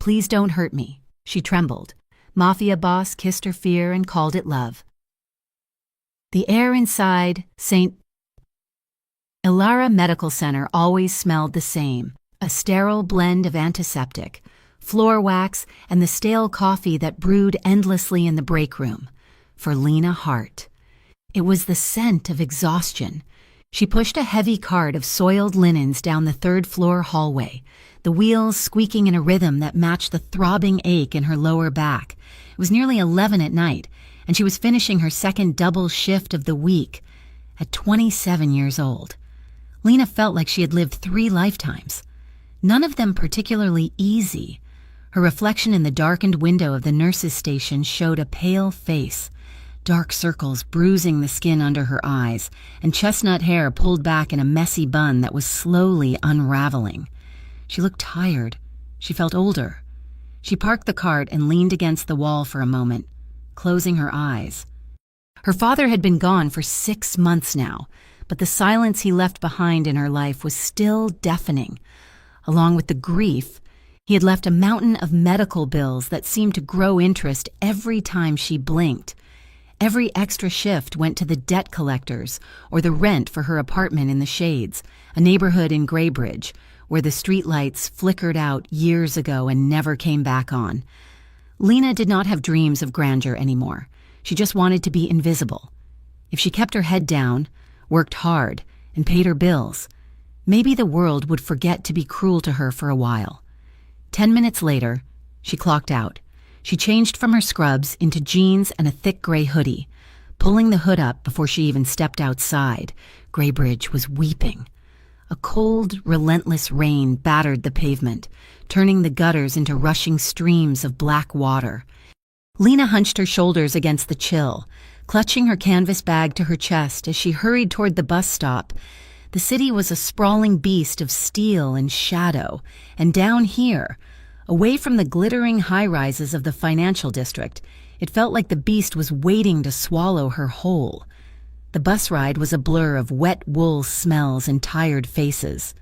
Please don't hurt me. She trembled. Mafia boss kissed her fear and called it love. The air inside St. Ilara Medical Center always smelled the same, a sterile blend of antiseptic, floor wax, and the stale coffee that brewed endlessly in the break room. For Lena Hart, it was the scent of exhaustion. She pushed a heavy cart of soiled linens down the third-floor hallway, the wheels squeaking in a rhythm that matched the throbbing ache in her lower back. It was nearly 11 at night, and she was finishing her second double shift of the week at 27 years old. Lena felt like she had lived 3 lifetimes, none of them particularly easy. Her reflection in the darkened window of the nurse's station showed a pale face, dark circles bruising the skin under her eyes, and chestnut hair pulled back in a messy bun that was slowly unraveling. She looked tired. She felt older. She parked the cart and leaned against the wall for a moment, closing her eyes. Her father had been gone for 6 months now, but the silence he left behind in her life was still deafening. Along with the grief, he had left a mountain of medical bills that seemed to grow interest every time she blinked. Every extra shift went to the debt collectors or the rent for her apartment in the Shades, a neighborhood in Graybridge, where the streetlights flickered out years ago and never came back on. Lena did not have dreams of grandeur anymore. She just wanted to be invisible. If she kept her head down, worked hard, and paid her bills, maybe the world would forget to be cruel to her for a while. 10 minutes later, she clocked out. She changed from her scrubs into jeans and a thick gray hoodie. Pulling the hood up before she even stepped outside, Graybridge was weeping. A cold, relentless rain battered the pavement, turning the gutters into rushing streams of black water. Lena hunched her shoulders against the chill, clutching her canvas bag to her chest as she hurried toward the bus stop. The city was a sprawling beast of steel and shadow, and down here, away from the glittering high-rises of the financial district, it felt like the beast was waiting to swallow her whole. The bus ride was a blur of wet wool smells and tired faces.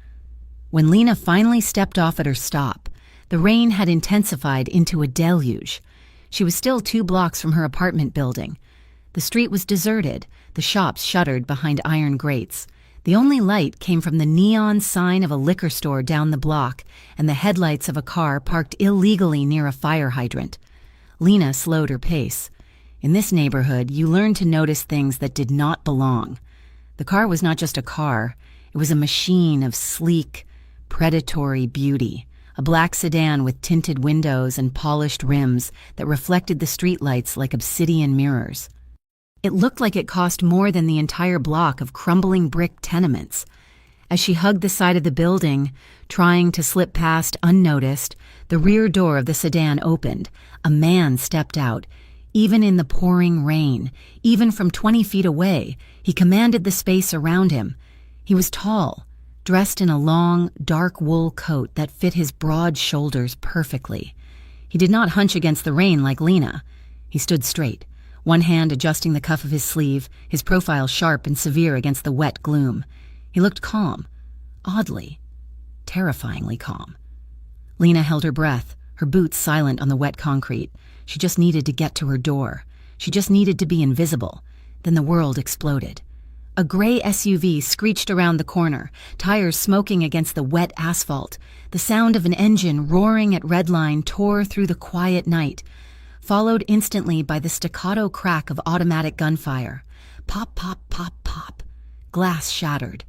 When Lena finally stepped off at her stop, the rain had intensified into a deluge. She was still 2 blocks from her apartment building. The street was deserted, the shops shuttered behind iron grates. The only light came from the neon sign of a liquor store down the block and the headlights of a car parked illegally near a fire hydrant. Lena slowed her pace. In this neighborhood, you learned to notice things that did not belong. The car was not just a car. It was a machine of sleek, predatory beauty, a black sedan with tinted windows and polished rims that reflected the streetlights like obsidian mirrors. It looked like it cost more than the entire block of crumbling brick tenements. As she hugged the side of the building, trying to slip past unnoticed, the rear door of the sedan opened. A man stepped out. Even in the pouring rain, even from 20 feet away, he commanded the space around him. He was tall, dressed in a long, dark wool coat that fit his broad shoulders perfectly. He did not hunch against the rain like Lena. He stood straight, one hand adjusting the cuff of his sleeve, his profile sharp and severe against the wet gloom. He looked calm, oddly, terrifyingly calm. Lena held her breath, her boots silent on the wet concrete. She just needed to get to her door. She just needed to be invisible. Then the world exploded. A gray SUV screeched around the corner, tires smoking against the wet asphalt. The sound of an engine roaring at redline tore through the quiet night, followed instantly by the staccato crack of automatic gunfire. Pop, pop, pop, pop. Glass shattered.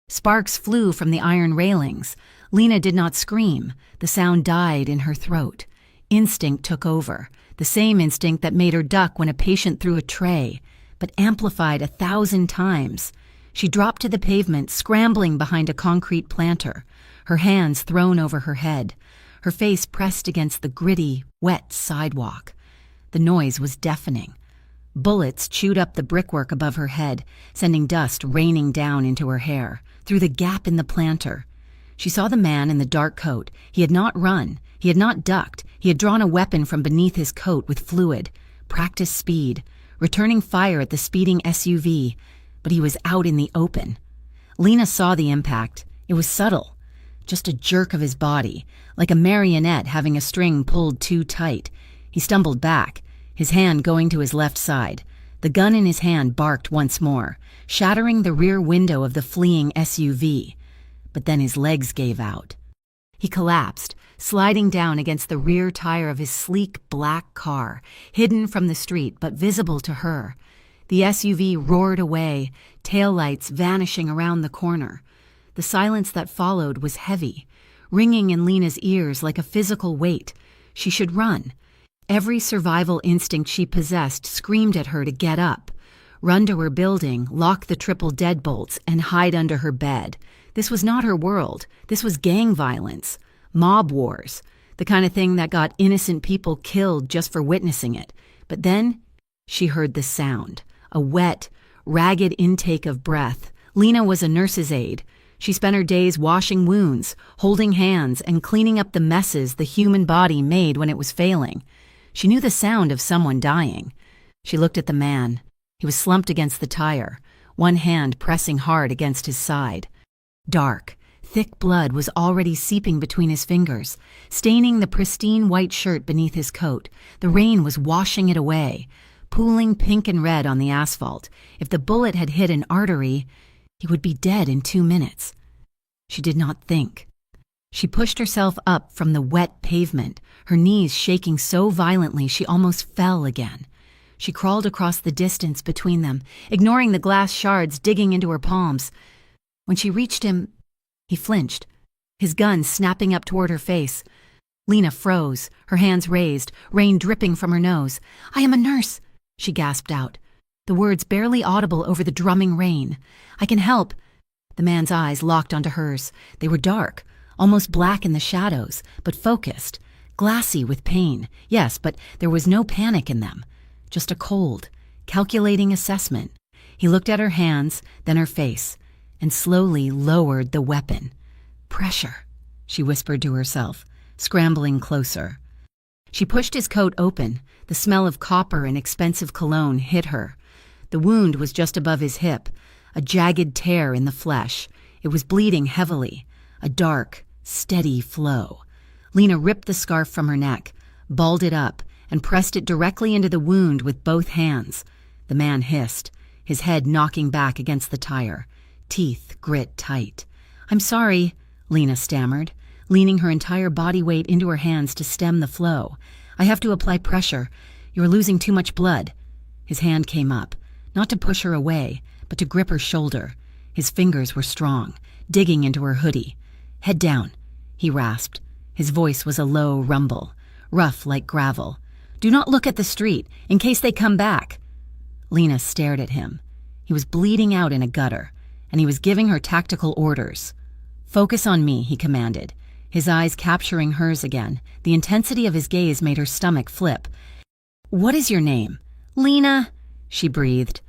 Sparks flew from the iron railings. Lena did not scream. The sound died in her throat. Instinct took over, the same instinct that made her duck when a patient threw a tray, but amplified 1,000 times. She dropped to the pavement, scrambling behind a concrete planter, her hands thrown over her head, her face pressed against the gritty, wet sidewalk. The noise was deafening. Bullets chewed up the brickwork above her head, sending dust raining down into her hair, through the gap in the planter. She saw the man in the dark coat. He had not run. He had not ducked. He had drawn a weapon from beneath his coat with fluid, practiced speed, returning fire at the speeding SUV, but he was out in the open. Lena saw the impact. It was subtle. just a jerk of his body, like a marionette having a string pulled too tight. He stumbled back, his hand going to his left side. The gun in his hand barked once more, shattering the rear window of the fleeing SUV. But then his legs gave out. He collapsed, sliding down against the rear tire of his sleek black car, hidden from the street but visible to her. The SUV roared away, taillights vanishing around the corner. The silence that followed was heavy, ringing in Lena's ears like a physical weight. She should run. Every survival instinct she possessed screamed at her to get up, run to her building, lock the triple deadbolts, and hide under her bed. This was not her world. This was gang violence, mob wars, the kind of thing that got innocent people killed just for witnessing it. But then she heard the sound, a wet, ragged intake of breath. Lena was a nurse's aide. She spent her days washing wounds, holding hands, and cleaning up the messes the human body made when it was failing. She knew the sound of someone dying. She looked at the man. He was slumped against the tire, one hand pressing hard against his side. Dark, thick blood was already seeping between his fingers, staining the pristine white shirt beneath his coat. The rain was washing it away, pooling pink and red on the asphalt. If the bullet had hit an artery, he would be dead in 2 minutes. She did not think. She pushed herself up from the wet pavement, her knees shaking so violently she almost fell again. She crawled across the distance between them, ignoring the glass shards digging into her palms. When she reached him, he flinched, his gun snapping up toward her face. Lena froze, her hands raised, rain dripping from her nose. "I am a nurse," she gasped out, the words barely audible over the drumming rain. "I can help." The man's eyes locked onto hers. They were dark, almost black in the shadows, but focused, glassy with pain. Yes, but there was no panic in them, just a cold, calculating assessment. He looked at her hands, then her face, and slowly lowered the weapon. "Pressure," she whispered to herself, scrambling closer. She pushed his coat open. The smell of copper and expensive cologne hit her. The wound was just above his hip, a jagged tear in the flesh. It was bleeding heavily, a dark, steady flow. Lena ripped the scarf from her neck, balled it up, and pressed it directly into the wound with both hands. The man hissed, his head knocking back against the tire, teeth grit tight. "I'm sorry," Lena stammered, leaning her entire body weight into her hands to stem the flow. "I have to apply pressure. You're losing too much blood." His hand came up, not to push her away, but to grip her shoulder. His fingers were strong, digging into her hoodie. "Head down," he rasped. His voice was a low rumble, rough like gravel. "Do not look at the street, in case they come back." Lena stared at him. He was bleeding out in a gutter, and he was giving her tactical orders. "Focus on me," he commanded, his eyes capturing hers again. The intensity of his gaze made her stomach flip. "What is your name?" "Lena," she breathed.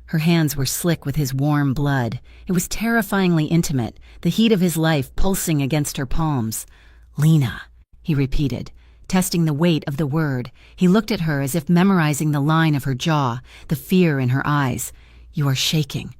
Her hands were slick with his warm blood. It was terrifyingly intimate, the heat of his life pulsing against her palms. "Lena," he repeated, testing the weight of the word. He looked at her as if memorizing the line of her jaw, the fear in her eyes. "You are shaking."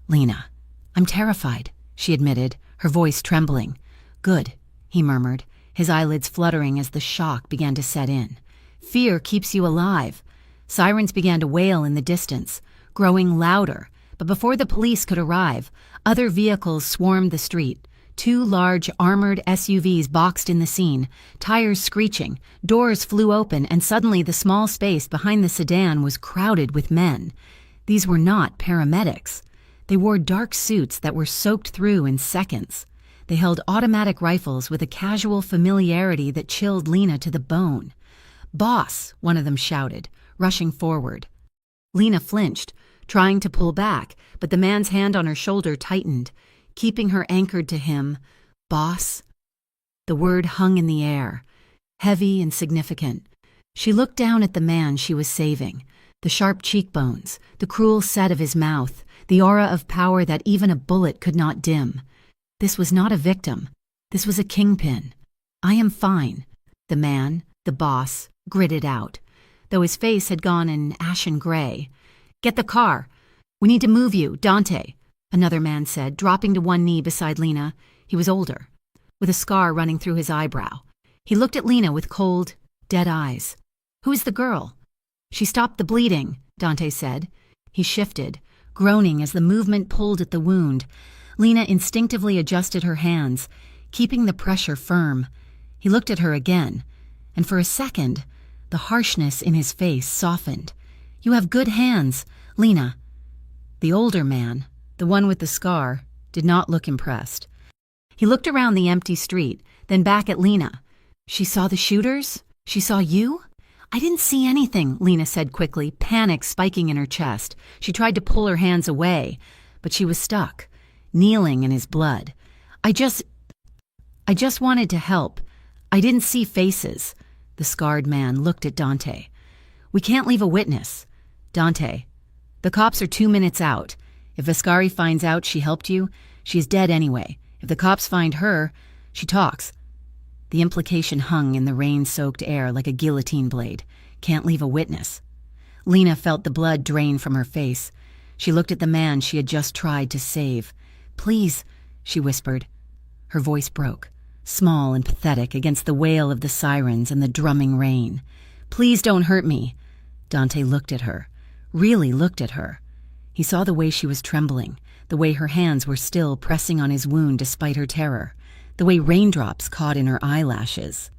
"Lena, I'm terrified," she admitted, her voice trembling. "Good," he murmured, his eyelids fluttering as the shock began to set in. "Fear keeps you alive." Sirens began to wail in the distance, growing louder, but before the police could arrive, other vehicles swarmed the street. 2 large, armored SUVs boxed in the scene, tires screeching, doors flew open, and suddenly the small space behind the sedan was crowded with men. These were not paramedics. They wore dark suits that were soaked through in seconds. They held automatic rifles with a casual familiarity that chilled Lena to the bone. "Boss," one of them shouted, rushing forward. Lena flinched, trying to pull back, but the man's hand on her shoulder tightened, keeping her anchored to him. "Boss?" The word hung in the air, heavy and significant. She looked down at the man she was saving, the sharp cheekbones, the cruel set of his mouth, the aura of power that even a bullet could not dim. This was not a victim. This was a kingpin. "I am fine," the man, the boss, gritted out, though his face had gone an ashen gray. "Get the car. We need to move you, Dante," another man said, dropping to one knee beside Lena. He was older. with a scar running through his eyebrow. He looked at Lena with cold, dead eyes. "Who is the girl?" "She stopped the bleeding," Dante said. He shifted, groaning as the movement pulled at the wound. Lena instinctively adjusted her hands, keeping the pressure firm. He looked at her again, and for a second, the harshness in his face softened. "You have good hands, Lena." The older man, the one with the scar, did not look impressed. He looked around the empty street, then back at Lena. "She saw the shooters? She saw you?" "I didn't see anything," Lena said quickly, panic spiking in her chest. She tried to pull her hands away, but she was stuck, kneeling in his blood. I just wanted to help. I didn't see faces." The scarred man looked at Dante. "We can't leave a witness." "Dante, the cops are 2 minutes out. If Vascari finds out she helped you, she is dead anyway. If the cops find her, she talks." The implication hung in the rain-soaked air like a guillotine blade. Can't leave a witness. Lena felt the blood drain from her face. She looked at the man she had just tried to save. "Please," she whispered. Her voice broke, small and pathetic against the wail of the sirens and the drumming rain. "Please don't hurt me." Dante looked at her, really looked at her. He saw the way she was trembling, the way her hands were still pressing on his wound despite her terror, the way raindrops caught in her eyelashes.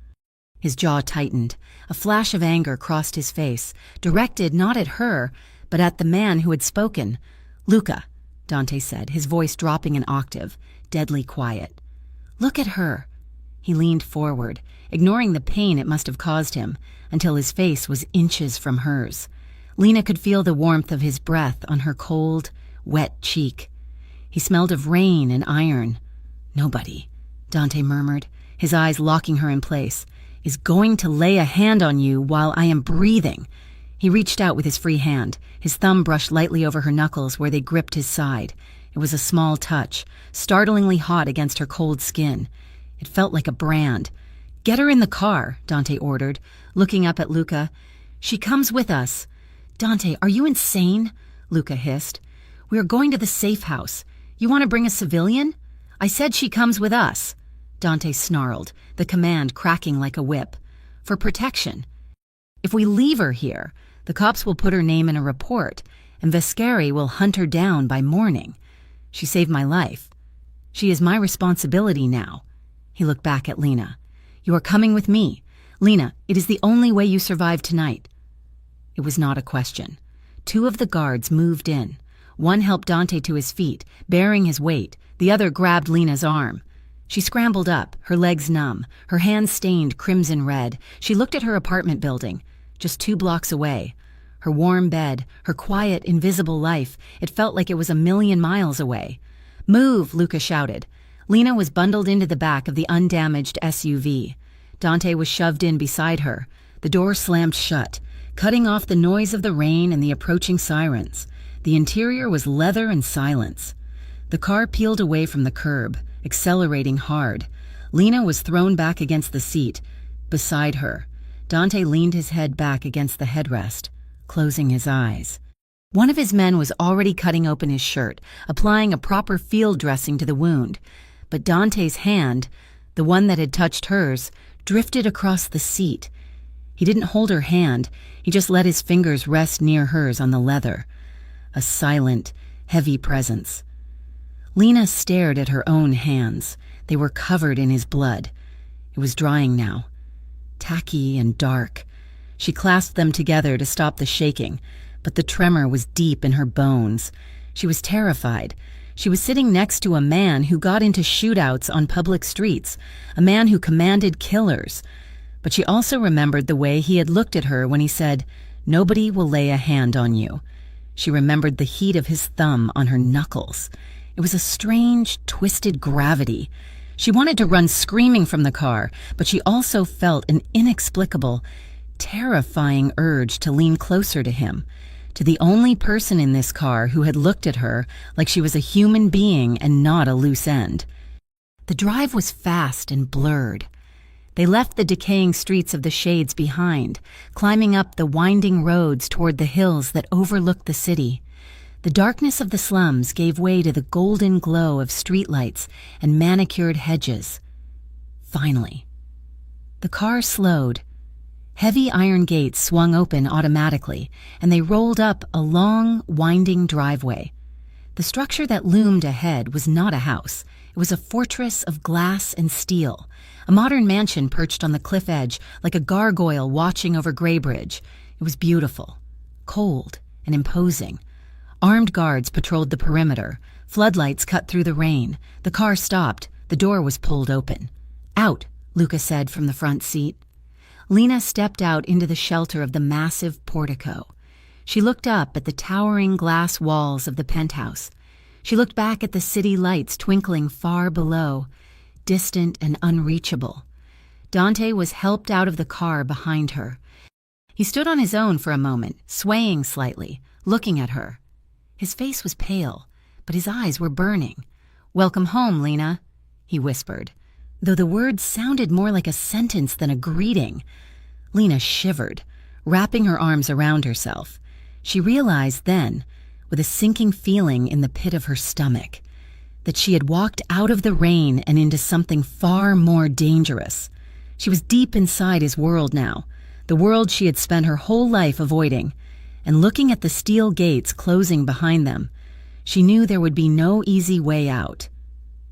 His jaw tightened. A flash of anger crossed his face, directed not at her, but at the man who had spoken. "Luca," Dante said, his voice dropping an octave, deadly quiet. "Look at her." He leaned forward, ignoring the pain it must have caused him, until his face was inches from hers. Lena could feel the warmth of his breath on her cold, wet cheek. He smelled of rain and iron. "Nobody," Dante murmured, his eyes locking her in place, "is going to lay a hand on you while I am breathing." He reached out with his free hand. His thumb brushed lightly over her knuckles where they gripped his side. It was a small touch, startlingly hot against her cold skin. It felt like a brand. "Get her in the car," Dante ordered, looking up at Luca. "She comes with us." "Dante, are you insane?" Luca hissed. "We are going to the safe house. You want to bring a civilian?" "I said she comes with us." Dante snarled, the command cracking like a whip. "For protection. If we leave her here, the cops will put her name in a report, and Vascari will hunt her down by morning. She saved my life. She is my responsibility now." He looked back at Lena. "You are coming with me. Lena, it is the only way you survive tonight." It was not a question. 2 of the guards moved in. One helped Dante to his feet, bearing his weight. The other grabbed Lena's arm. She scrambled up, her legs numb, her hands stained crimson red. She looked at her apartment building, just 2 blocks away. Her warm bed, her quiet, invisible life. It felt like it was a million miles away. "Move," Luca shouted. Lena was bundled into the back of the undamaged SUV. Dante was shoved in beside her. The door slammed shut, cutting off the noise of the rain and the approaching sirens. The interior was leather and silence. The car peeled away from the curb, accelerating hard. Lena was thrown back against the seat. Beside her, Dante leaned his head back against the headrest, closing his eyes. One of his men was already cutting open his shirt, applying a proper field dressing to the wound. But Dante's hand, the one that had touched hers, drifted across the seat. He didn't hold her hand, he just let his fingers rest near hers on the leather. A silent, heavy presence. Lena stared at her own hands. They were covered in his blood. It was drying now, tacky and dark. She clasped them together to stop the shaking, but the tremor was deep in her bones. She was terrified. She was sitting next to a man who got into shootouts on public streets, a man who commanded killers. But she also remembered the way he had looked at her when he said, "Nobody will lay a hand on you." She remembered the heat of his thumb on her knuckles. It was a strange, twisted gravity. She wanted to run screaming from the car, but she also felt an inexplicable, terrifying urge to lean closer to him, to the only person in this car who had looked at her like she was a human being and not a loose end. The drive was fast and blurred. They left the decaying streets of the Shades behind, climbing up the winding roads toward the hills that overlooked the city. The darkness of the slums gave way to the golden glow of streetlights and manicured hedges. Finally. The car slowed. Heavy iron gates swung open automatically, and they rolled up a long, winding driveway. The structure that loomed ahead was not a house. It was a fortress of glass and steel, a modern mansion perched on the cliff edge like a gargoyle watching over Greybridge. It was beautiful, cold, and imposing. Armed guards patrolled the perimeter. Floodlights cut through the rain. The car stopped. The door was pulled open. "Out," Luca said from the front seat. Lena stepped out into the shelter of the massive portico. She looked up at the towering glass walls of the penthouse. She looked back at the city lights twinkling far below, distant and unreachable. Dante was helped out of the car behind her. He stood on his own for a moment, swaying slightly, looking at her. His face was pale, but his eyes were burning. "Welcome home, Lena," he whispered, though the words sounded more like a sentence than a greeting. Lena shivered, wrapping her arms around herself. She realized then, with a sinking feeling in the pit of her stomach, that she had walked out of the rain and into something far more dangerous. She was deep inside his world now, the world she had spent her whole life avoiding, and looking at the steel gates closing behind them, she knew there would be no easy way out.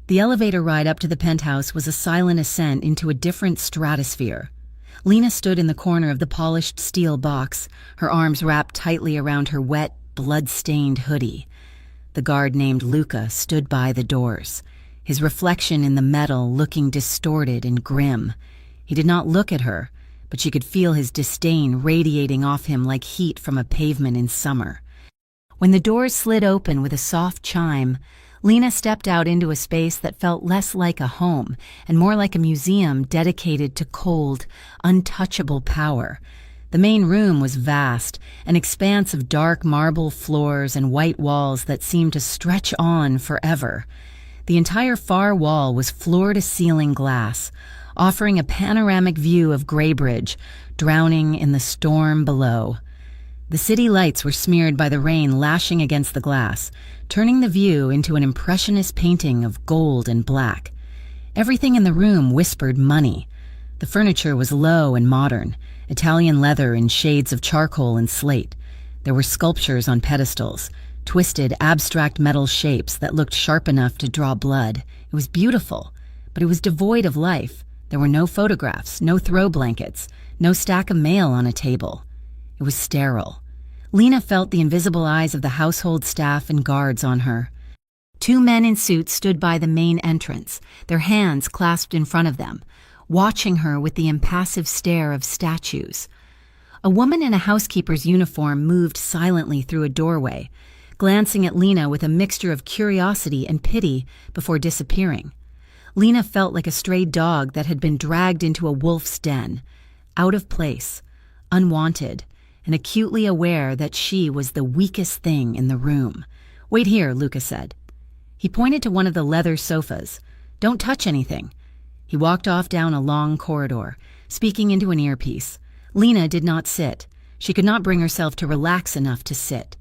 The elevator ride up to the penthouse was a silent ascent into a different stratosphere. Lena stood in the corner of the polished steel box, her arms wrapped tightly around her wet, blood-stained hoodie. The guard named Luca stood by the doors, his reflection in the metal looking distorted and grim. He did not look at her, but she could feel his disdain radiating off him like heat from a pavement in summer. When the doors slid open with a soft chime, Lena stepped out into a space that felt less like a home and more like a museum dedicated to cold, untouchable power. The main room was vast, an expanse of dark marble floors and white walls that seemed to stretch on forever. The entire far wall was floor-to-ceiling glass, offering a panoramic view of Greybridge, drowning in the storm below. The city lights were smeared by the rain lashing against the glass, turning the view into an impressionist painting of gold and black. Everything in the room whispered money. The furniture was low and modern, Italian leather in shades of charcoal and slate. There were sculptures on pedestals, twisted, abstract metal shapes that looked sharp enough to draw blood. It was beautiful, but it was devoid of life. There were no photographs, no throw blankets, no stack of mail on a table. It was sterile. Lena felt the invisible eyes of the household staff and guards on her. 2 men in suits stood by the main entrance, their hands clasped in front of them, watching her with the impassive stare of statues. A woman in a housekeeper's uniform moved silently through a doorway, glancing at Lena with a mixture of curiosity and pity before disappearing. Lena felt like a stray dog that had been dragged into a wolf's den, out of place, unwanted, and acutely aware that she was the weakest thing in the room. "Wait here," Luca said. He pointed to one of the leather sofas. "Don't touch anything." He walked off down a long corridor, speaking into an earpiece. Lena did not sit. She could not bring herself to relax enough to sit.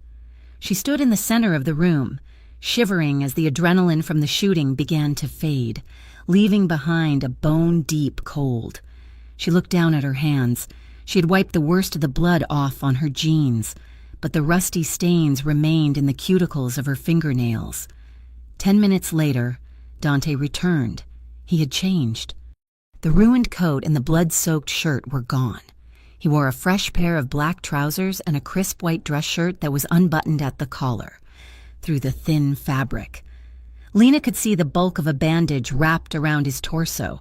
She stood in the center of the room, shivering as the adrenaline from the shooting began to fade, leaving behind a bone-deep cold. She looked down at her hands. She had wiped the worst of the blood off on her jeans, but the rusty stains remained in the cuticles of her fingernails. 10 minutes later, Dante returned. He had changed. The ruined coat and the blood-soaked shirt were gone. He wore a fresh pair of black trousers and a crisp white dress shirt that was unbuttoned at the collar, through the thin fabric. Lena could see the bulk of a bandage wrapped around his torso.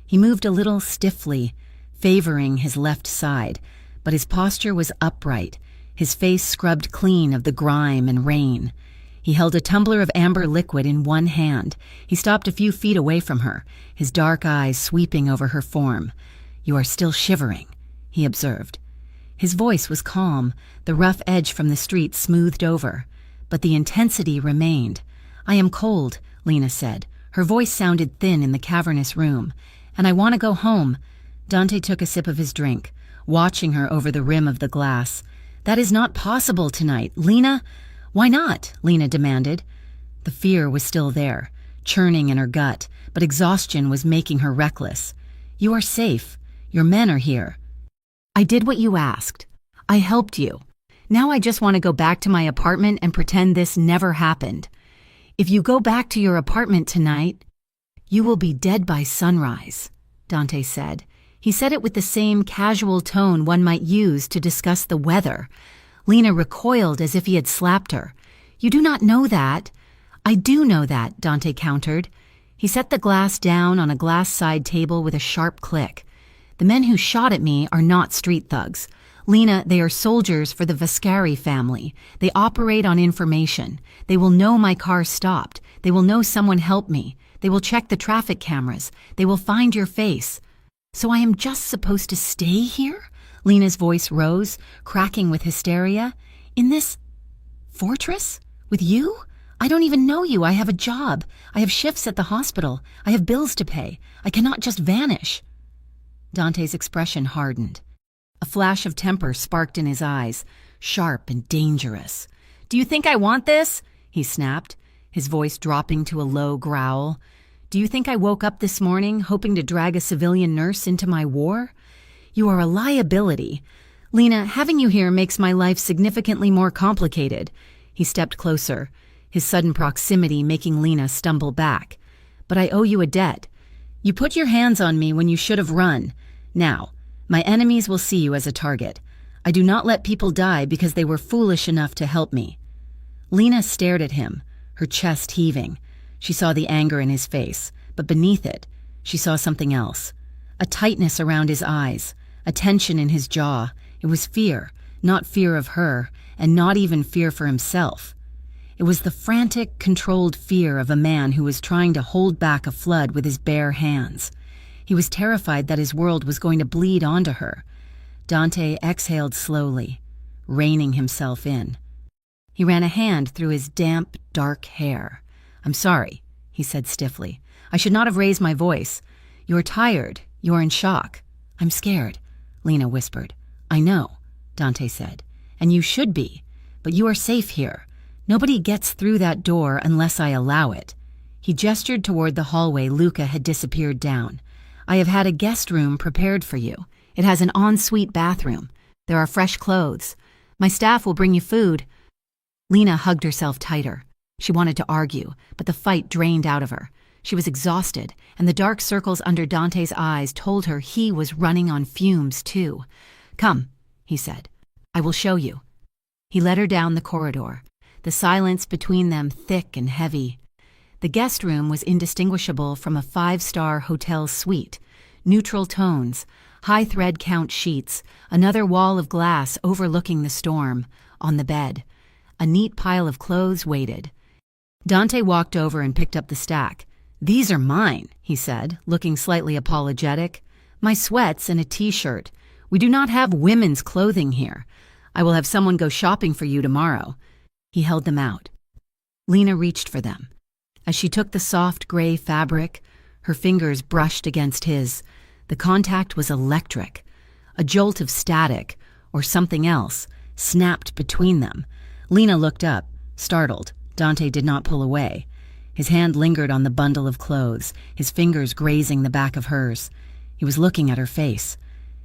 He moved a little stiffly, favoring his left side, but his posture was upright, his face scrubbed clean of the grime and rain. He held a tumbler of amber liquid in one hand. He stopped a few feet away from her, his dark eyes sweeping over her form. "You are still shivering," he observed. His voice was calm, the rough edge from the street smoothed over, but the intensity remained. "I am cold," Lena said. Her voice sounded thin in the cavernous room. "And I want to go home." Dante took a sip of his drink, watching her over the rim of the glass. "That is not possible tonight, Lena." "Why not?" Lena demanded. The fear was still there, churning in her gut, but exhaustion was making her reckless. You are safe. Your men are here. I did what you asked. I helped you. Now I just want to go back to my apartment and pretend this never happened. If you go back to your apartment tonight, you will be dead by sunrise, Dante said. He said it with the same casual tone one might use to discuss the weather. Lena recoiled as if he had slapped her. You do not know that. I do know that, Dante countered. He set the glass down on a glass side table with a sharp click. The men who shot at me are not street thugs. Lena, they are soldiers for the Vascari family. They operate on information. They will know my car stopped. They will know someone helped me. They will check the traffic cameras. They will find your face. So I am just supposed to stay here? Lena's voice rose, cracking with hysteria. In this fortress? With you? I don't even know you. I have a job. I have shifts at the hospital. I have bills to pay. I cannot just vanish. Dante's expression hardened. A flash of temper sparked in his eyes, sharp and dangerous. Do you think I want this? He snapped, his voice dropping to a low growl. Do you think I woke up this morning hoping to drag a civilian nurse into my war? You are a liability. Lena, having you here makes my life significantly more complicated. He stepped closer, his sudden proximity making Lena stumble back. But I owe you a debt. You put your hands on me when you should have run. Now, my enemies will see you as a target. I do not let people die because they were foolish enough to help me. Lena stared at him, her chest heaving. She saw the anger in his face, but beneath it, she saw something else. A tightness around his eyes, a tension in his jaw. It was fear, not fear of her, and not even fear for himself. It was the frantic, controlled fear of a man who was trying to hold back a flood with his bare hands. He was terrified that his world was going to bleed onto her. Dante exhaled slowly, reining himself in. He ran a hand through his damp, dark hair. I'm sorry, he said stiffly. I should not have raised my voice. You're tired. You're in shock. I'm scared, Lena whispered. I know, Dante said, and you should be, but you are safe here. Nobody gets through that door unless I allow it. He gestured toward the hallway Luca had disappeared down. I have had a guest room prepared for you. It has an ensuite bathroom. There are fresh clothes. My staff will bring you food. Lena hugged herself tighter. She wanted to argue, but the fight drained out of her. She was exhausted, and the dark circles under Dante's eyes told her he was running on fumes too. Come, he said. I will show you. He led her down the corridor, the silence between them thick and heavy. The guest room was indistinguishable from a 5-star hotel suite. Neutral tones, high thread count sheets, another wall of glass overlooking the storm. On the bed, a neat pile of clothes waited. Dante walked over and picked up the stack. These are mine, he said, looking slightly apologetic. My sweats and a t-shirt. We do not have women's clothing here. I will have someone go shopping for you tomorrow. He held them out. Lena reached for them. As she took the soft gray fabric, her fingers brushed against his. The contact was electric. A jolt of static, or something else, snapped between them. Lena looked up, startled. Dante did not pull away. His hand lingered on the bundle of clothes, his fingers grazing the back of hers. He was looking at her face.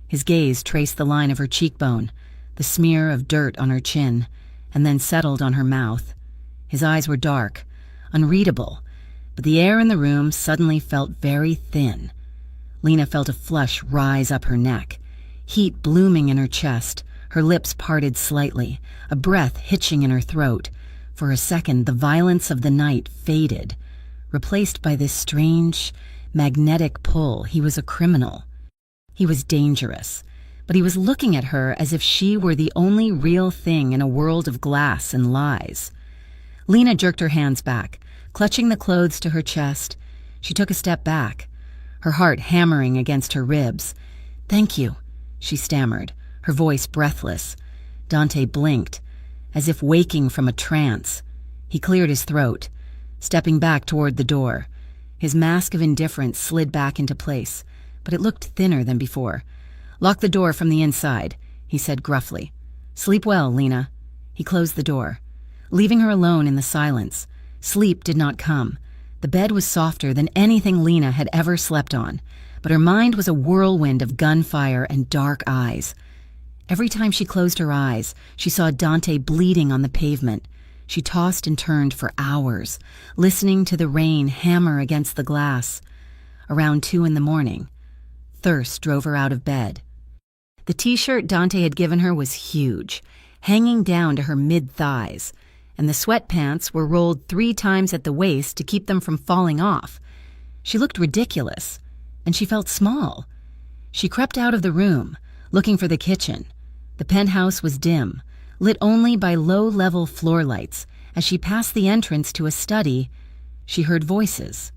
His gaze traced the line of her cheekbone, the smear of dirt on her chin, and then settled on her mouth. His eyes were dark, unreadable, but the air in the room suddenly felt very thin. Lena felt a flush rise up her neck, heat blooming in her chest, her lips parted slightly, a breath hitching in her throat. For a second, the violence of the night faded, replaced by this strange, magnetic pull. He was a criminal. He was dangerous, but he was looking at her as if she were the only real thing in a world of glass and lies. Lena jerked her hands back, clutching the clothes to her chest. She took a step back, her heart hammering against her ribs. "Thank you," she stammered, her voice breathless. Dante blinked, as if waking from a trance. He cleared his throat, stepping back toward the door. His mask of indifference slid back into place, but it looked thinner than before. "Lock the door from the inside," he said gruffly. "Sleep well, Lena." He closed the door, leaving her alone in the silence. Sleep did not come. The bed was softer than anything Lena had ever slept on, but her mind was a whirlwind of gunfire and dark eyes. Every time she closed her eyes, she saw Dante bleeding on the pavement. She tossed and turned for hours, listening to the rain hammer against the glass. Around 2 a.m, thirst drove her out of bed. The t-shirt Dante had given her was huge, hanging down to her mid-thighs, and the sweatpants were rolled 3 times at the waist to keep them from falling off. She looked ridiculous, and she felt small. She crept out of the room, looking for the kitchen. The penthouse was dim, lit only by low-level floor lights. As she passed the entrance to a study, she heard voices.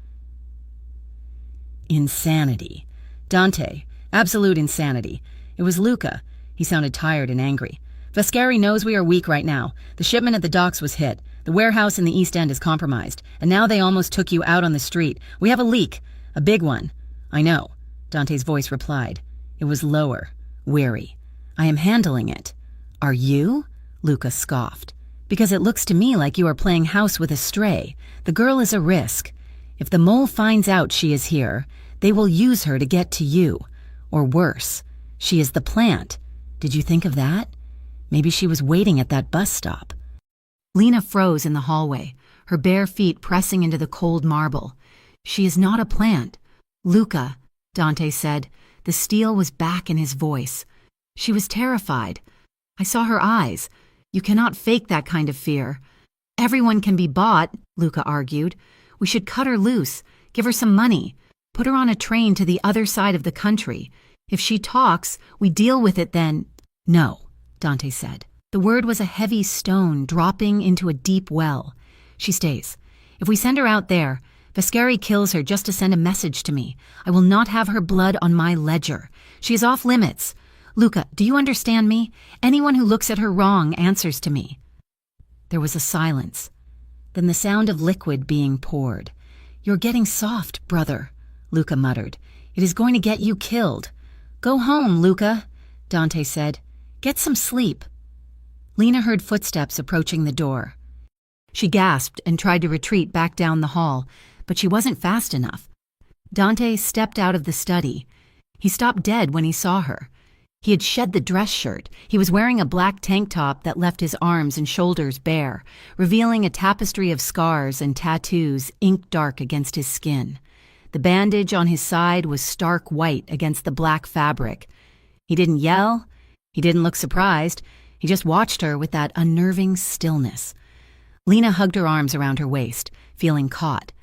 Insanity. Dante. Absolute insanity. It was Luca. He sounded tired and angry. Vascari knows we are weak right now. The shipment at the docks was hit. The warehouse in the East End is compromised. And now they almost took you out on the street. We have a leak. A big one. I know, Dante's voice replied. It was lower, weary. I am handling it. Are you? Luca scoffed. Because it looks to me like you are playing house with a stray. The girl is a risk. If the mole finds out she is here, they will use her to get to you. Or worse, she is the plant. Did you think of that? Maybe she was waiting at that bus stop. Lena froze in the hallway, her bare feet pressing into the cold marble. She is not a plant. Luca, Dante said. The steel was back in his voice. She was terrified. I saw her eyes. You cannot fake that kind of fear. Everyone can be bought, Luca argued. We should cut her loose, give her some money, put her on a train to the other side of the country. If she talks, we deal with it then. No, Dante said. The word was a heavy stone dropping into a deep well. She stays. If we send her out there, Vascari kills her just to send a message to me. I will not have her blood on my ledger. She is off limits. Luca, do you understand me? Anyone who looks at her wrong answers to me. There was a silence. Then the sound of liquid being poured. You're getting soft, brother, Luca muttered. It is going to get you killed. Go home, Luca, Dante said. Get some sleep. Lena heard footsteps approaching the door. She gasped and tried to retreat back down the hall, but she wasn't fast enough. Dante stepped out of the study. He stopped dead when he saw her. He had shed the dress shirt. He was wearing a black tank top that left his arms and shoulders bare, revealing a tapestry of scars and tattoos ink dark against his skin. The bandage on his side was stark white against the black fabric. He didn't yell. He didn't look surprised. He just watched her with that unnerving stillness. Lena hugged her arms around her waist, feeling caught.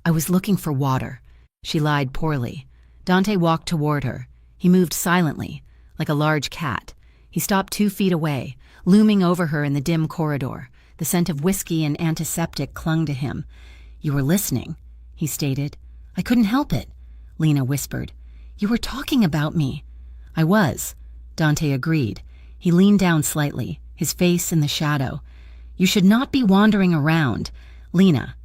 I was looking for water. She lied poorly. Dante walked toward her. He moved silently, like a large cat. He stopped 2 feet away, looming over her in the dim corridor. The scent of whiskey and antiseptic clung to him. You were listening, he stated. I couldn't help it, Lena whispered. You were talking about me. I was, Dante agreed. He leaned down slightly, his face in the shadow. You should not be wandering around. Lena,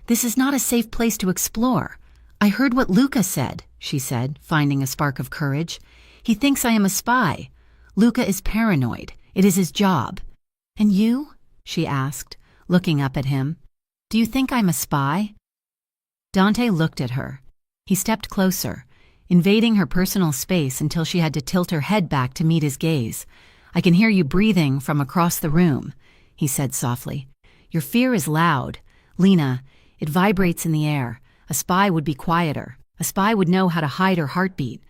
this is not a safe place to explore. I heard what Luca said, she said, finding a spark of courage. He thinks I am a spy. Luca is paranoid. It is his job. And you? She asked, looking up at him. Do you think I'm a spy? Dante looked at her. He stepped closer, invading her personal space until she had to tilt her head back to meet his gaze. I can hear you breathing from across the room, he said softly. Your fear is loud. Lena, it vibrates in the air. A spy would be quieter. A spy would know how to hide her heartbeat.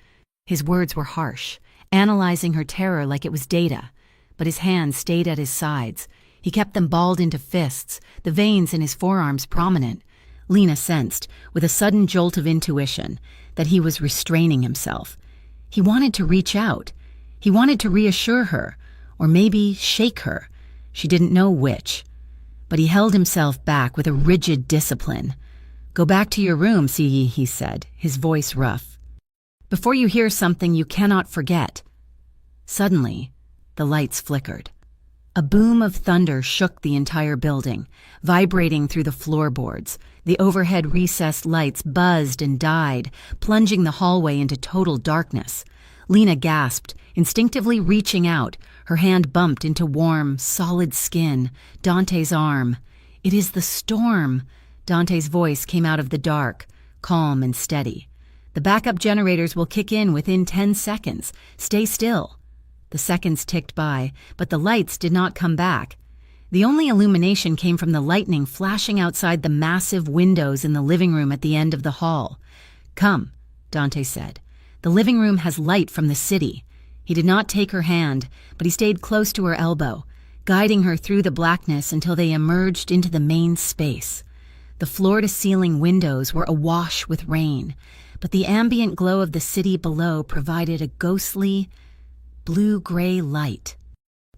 His words were harsh, analyzing her terror like it was data. But his hands stayed at his sides. He kept them balled into fists, the veins in his forearms prominent. Lena sensed, with a sudden jolt of intuition, that he was restraining himself. He wanted to reach out. He wanted to reassure her, or maybe shake her. She didn't know which. But he held himself back with a rigid discipline. Go back to your room, Siyi, he said, his voice rough. Before you hear something you cannot forget. Suddenly, the lights flickered. A boom of thunder shook the entire building, vibrating through the floorboards. The overhead recessed lights buzzed and died, plunging the hallway into total darkness. Lena gasped, instinctively reaching out. Her hand bumped into warm, solid skin, Dante's arm. It is the storm. Dante's voice came out of the dark, calm and steady. The backup generators will kick in within 10 seconds. Stay still." The seconds ticked by, but the lights did not come back. The only illumination came from the lightning flashing outside the massive windows in the living room at the end of the hall. "Come," Dante said. "The living room has light from the city." He did not take her hand, but he stayed close to her elbow, guiding her through the blackness until they emerged into the main space. The floor-to-ceiling windows were awash with rain, but the ambient glow of the city below provided a ghostly, blue-gray light.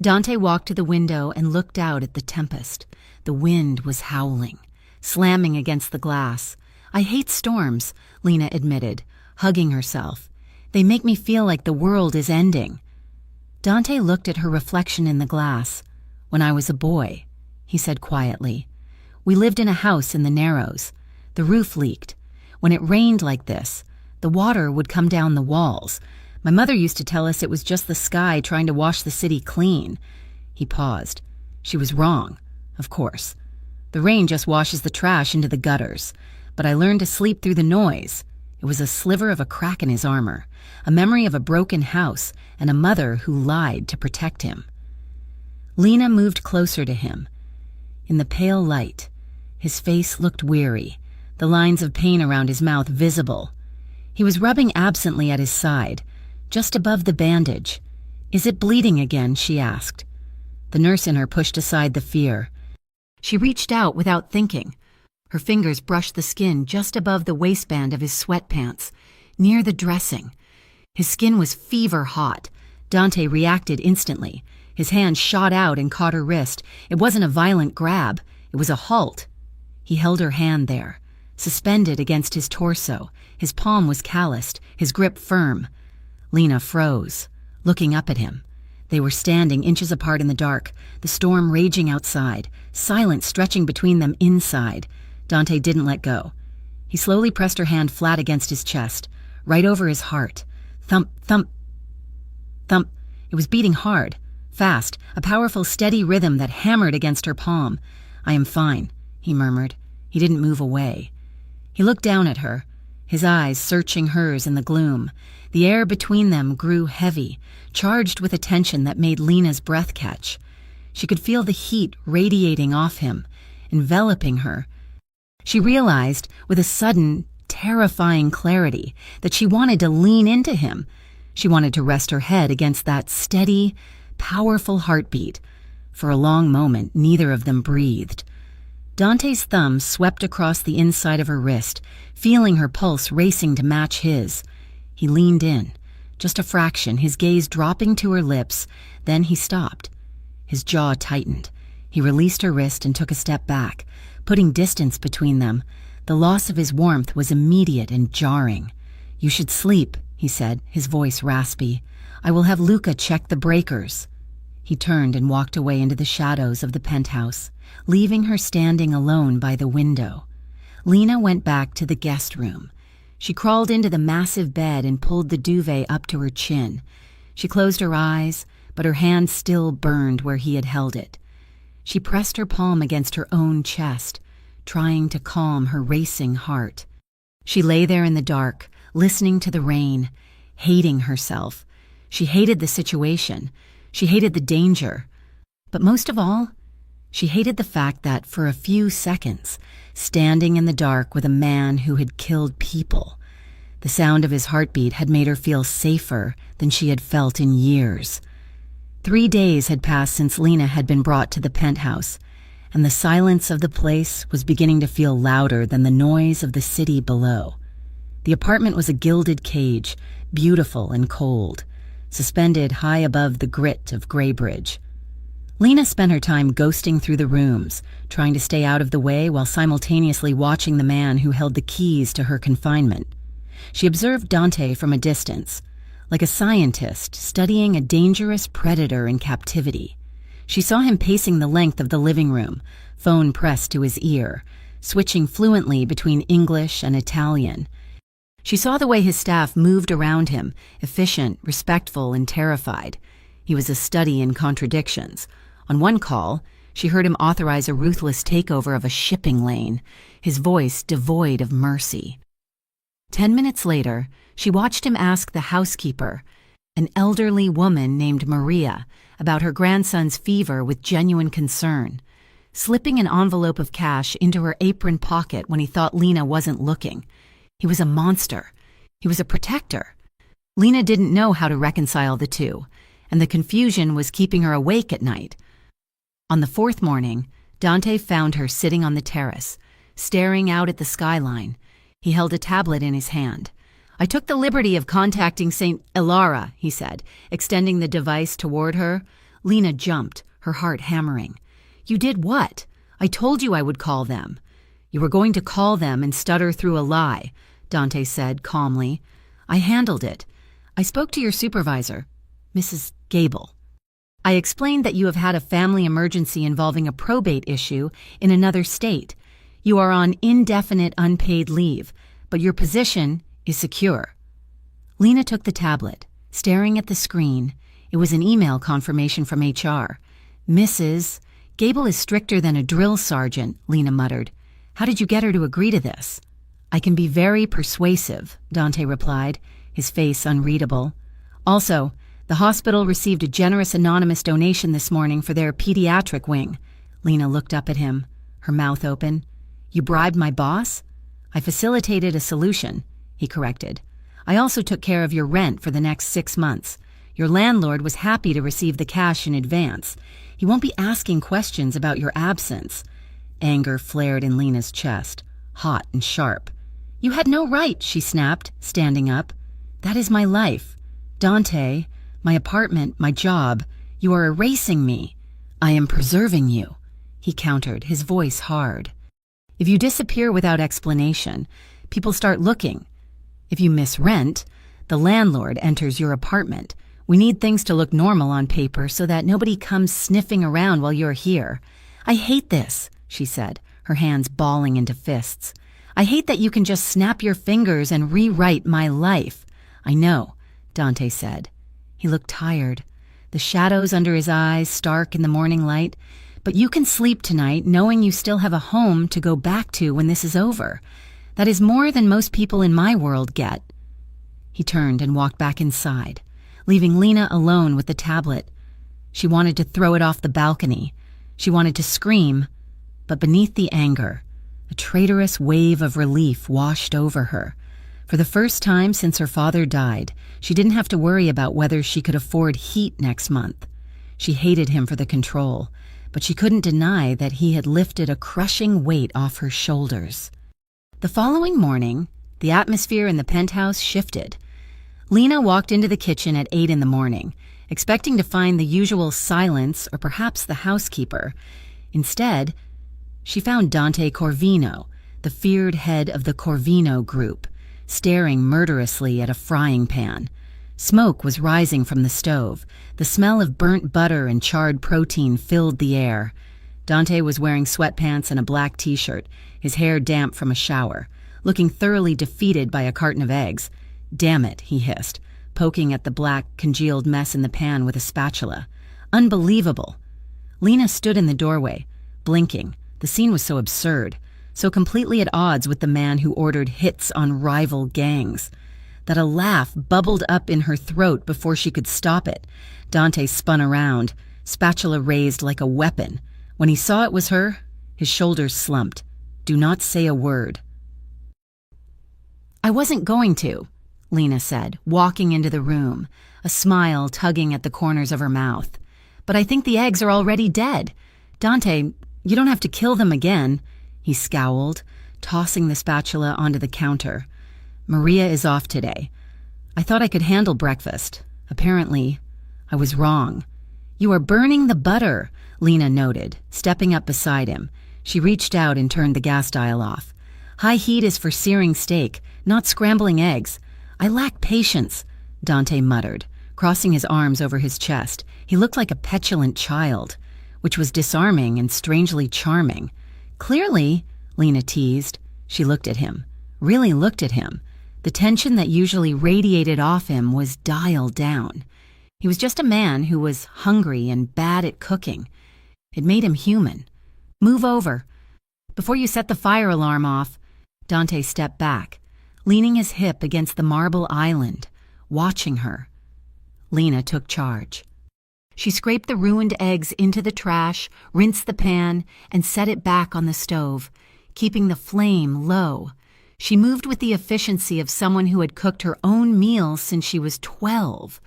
Dante walked to the window and looked out at the tempest. The wind was howling, slamming against the glass. "I hate storms," Lena admitted, hugging herself. "They make me feel like the world is ending." Dante looked at her reflection in the glass. "When I was a boy," he said quietly. "We lived in a house in the Narrows. The roof leaked. When it rained like this, the water would come down the walls. My mother used to tell us it was just the sky trying to wash the city clean." He paused. She was wrong, of course. The rain just washes the trash into the gutters. But I learned to sleep through the noise. It was a sliver of a crack in his armor, a memory of a broken house, and a mother who lied to protect him. Lena moved closer to him. In the pale light, his face looked weary, the lines of pain around his mouth visible. He was rubbing absently at his side, just above the bandage. "Is it bleeding again?" she asked. The nurse in her pushed aside the fear. She reached out without thinking. Her fingers brushed the skin just above the waistband of his sweatpants, near the dressing. His skin was fever hot. Dante reacted instantly. His hand shot out and caught her wrist. It wasn't a violent grab. It was a halt. He held her hand there, suspended against his torso. His palm was calloused, his grip firm. Lena froze, looking up at him. They were standing inches apart in the dark, the storm raging outside, silence stretching between them inside. Dante didn't let go. He slowly pressed her hand flat against his chest, right over his heart. Thump, thump, thump. It was beating hard, fast, a powerful, steady rhythm that hammered against her palm. "I am fine," he murmured. He didn't move away. He looked down at her, his eyes searching hers in the gloom. The air between them grew heavy, charged with a tension that made Lena's breath catch. She could feel the heat radiating off him, enveloping her. She realized, with a sudden, terrifying clarity, that she wanted to lean into him. She wanted to rest her head against that steady, powerful heartbeat. For a long moment, neither of them breathed. Dante's thumb swept across the inside of her wrist, feeling her pulse racing to match his. He leaned in, just a fraction, his gaze dropping to her lips. Then he stopped. His jaw tightened. He released her wrist and took a step back, putting distance between them. The loss of his warmth was immediate and jarring. "You should sleep," he said, his voice raspy. "I will have Luca check the breakers." He turned and walked away into the shadows of the penthouse, leaving her standing alone by the window. Lena went back to the guest room. She crawled into the massive bed and pulled the duvet up to her chin. She closed her eyes, but her hand still burned where he had held it. She pressed her palm against her own chest, trying to calm her racing heart. She lay there in the dark, listening to the rain, hating herself. She hated the situation. She hated the danger. But most of all, she hated the fact that for a few seconds, standing in the dark with a man who had killed people, the sound of his heartbeat had made her feel safer than she had felt in years. 3 days had passed since Lena had been brought to the penthouse, and the silence of the place was beginning to feel louder than the noise of the city below. The apartment was a gilded cage, beautiful and cold, suspended high above the grit of Greybridge. Lena spent her time ghosting through the rooms, trying to stay out of the way while simultaneously watching the man who held the keys to her confinement. She observed Dante from a distance, like a scientist studying a dangerous predator in captivity. She saw him pacing the length of the living room, phone pressed to his ear, switching fluently between English and Italian. She saw the way his staff moved around him, efficient, respectful, and terrified. He was a study in contradictions. On one call, she heard him authorize a ruthless takeover of a shipping lane, his voice devoid of mercy. 10 minutes later, she watched him ask the housekeeper, an elderly woman named Maria, about her grandson's fever with genuine concern, slipping an envelope of cash into her apron pocket when he thought Lena wasn't looking. He was a monster. He was a protector. Lena didn't know how to reconcile the two, and the confusion was keeping her awake at night. On the fourth morning, Dante found her sitting on the terrace, staring out at the skyline. He held a tablet in his hand. "I took the liberty of contacting St. Ilara," he said, extending the device toward her. Lena jumped, her heart hammering. "You did what? I told you I would call them." "You were going to call them and stutter through a lie," Dante said calmly. "I handled it. I spoke to your supervisor, Mrs. Gable. I explained that you have had a family emergency involving a probate issue in another state. You are on indefinite unpaid leave, but your position is secure." Lena took the tablet, staring at the screen. It was an email confirmation from HR. "Mrs. Gable is stricter than a drill sergeant," Lena muttered. "How did you get her to agree to this?" "I can be very persuasive," Dante replied, his face unreadable. "Also, the hospital received a generous anonymous donation this morning for their pediatric wing." Lena looked up at him, her mouth open. "You bribed my boss?" "I facilitated a solution," he corrected. "I also took care of your rent for the next 6 months. Your landlord was happy to receive the cash in advance. He won't be asking questions about your absence." Anger flared in Lena's chest, hot and sharp. "You had no right," she snapped, standing up. "That is my life. Dante, my apartment, my job. You are erasing me." "I am preserving you," he countered, his voice hard. "If you disappear without explanation, people start looking. If you miss rent, the landlord enters your apartment. We need things to look normal on paper so that nobody comes sniffing around while you're here. I hate this," she said, her hands balling into fists. "I hate that you can just snap your fingers and rewrite my life." "I know," Dante said. He looked tired, the shadows under his eyes stark in the morning light. "But you can sleep tonight knowing you still have a home to go back to when this is over. That is more than most people in my world get." He turned and walked back inside, leaving Lena alone with the tablet. She wanted to throw it off the balcony. She wanted to scream, but beneath the anger, a traitorous wave of relief washed over her. For the first time since her father died, she didn't have to worry about whether she could afford heat next month. She hated him for the control, but she couldn't deny that he had lifted a crushing weight off her shoulders. The following morning, the atmosphere in the penthouse shifted. Lena walked into the kitchen at 8 in the morning, expecting to find the usual silence or perhaps the housekeeper. Instead, she found Dante Corvino, the feared head of the Corvino group, staring murderously at a frying pan. Smoke was rising from the stove. The smell of burnt butter and charred protein filled the air. Dante was wearing sweatpants and a black t-shirt, his hair damp from a shower, looking thoroughly defeated by a carton of eggs. "Damn it," he hissed, poking at the black, congealed mess in the pan with a spatula. "Unbelievable." Lena stood in the doorway, blinking. The scene was so absurd, so completely at odds with the man who ordered hits on rival gangs, that a laugh bubbled up in her throat before she could stop it. Dante spun around, spatula raised like a weapon. When he saw it was her, his shoulders slumped. "Do not say a word." "I wasn't going to," Lena said, walking into the room, a smile tugging at the corners of her mouth. "But I think the eggs are already dead. Dante, you don't have to kill them again." He scowled, tossing the spatula onto the counter. "Maria is off today. I thought I could handle breakfast. Apparently, I was wrong." "You are burning the butter," Lena noted, stepping up beside him. She reached out and turned the gas dial off. "High heat is for searing steak, not scrambling eggs. I lack patience," Dante muttered, crossing his arms over his chest. He looked like a petulant child, which was disarming and strangely charming. "Clearly," Lena teased. She looked at him, really looked at him. The tension that usually radiated off him was dialed down. He was just a man who was hungry and bad at cooking. It made him human. "Move over. Before you set the fire alarm off." Dante stepped back. leaning his hip against the marble island, watching her. Lena took charge. She scraped the ruined eggs into the trash, rinsed the pan, and set it back on the stove, keeping the flame low. She moved with the efficiency of someone who had cooked her own meals since she was 12.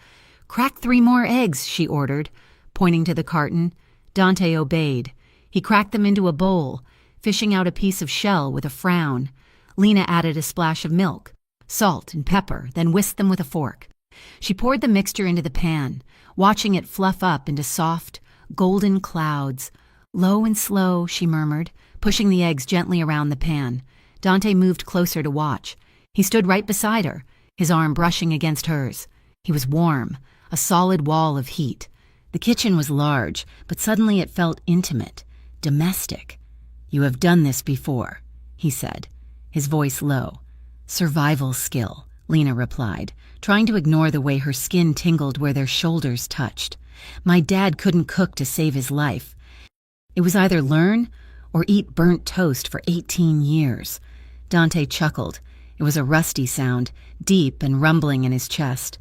"Crack 3 more eggs," she ordered, pointing to the carton. Dante obeyed. He cracked them into a bowl, fishing out a piece of shell with a frown. Lena added a splash of milk, salt, and pepper, then whisked them with a fork. She poured the mixture into the pan, watching it fluff up into soft, golden clouds. "Low and slow," she murmured, pushing the eggs gently around the pan. Dante moved closer to watch. He stood right beside her, his arm brushing against hers. He was warm, a solid wall of heat. The kitchen was large, but suddenly it felt intimate, domestic. "You have done this before," he said, his voice low. "Survival skill," Lena replied, trying to ignore the way her skin tingled where their shoulders touched. "My dad couldn't cook to save his life. It was either learn or eat burnt toast for 18 years. Dante chuckled. It was a rusty sound, deep and rumbling in his chest.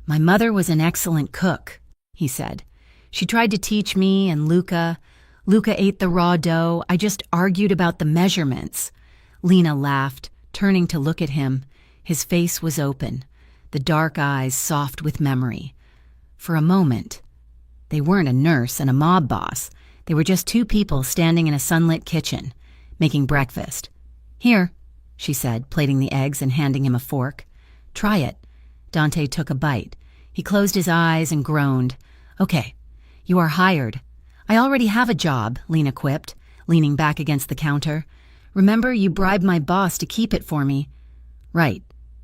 "My mother was an excellent cook," he said. "She tried to teach me and Luca. Luca ate the raw dough. I just argued about the measurements." Lena laughed, turning to look at him. His face was open, the dark eyes soft with memory. For a moment, they weren't a nurse and a mob boss. They were just 2 people standing in a sunlit kitchen, making breakfast. "Here," she said, plating the eggs and handing him a fork. "Try it." Dante took a bite. He closed his eyes and groaned. "Okay, you are hired." "I already have a job," Lena quipped, leaning back against the counter. "Remember, you bribed my boss to keep it for me." "Right,"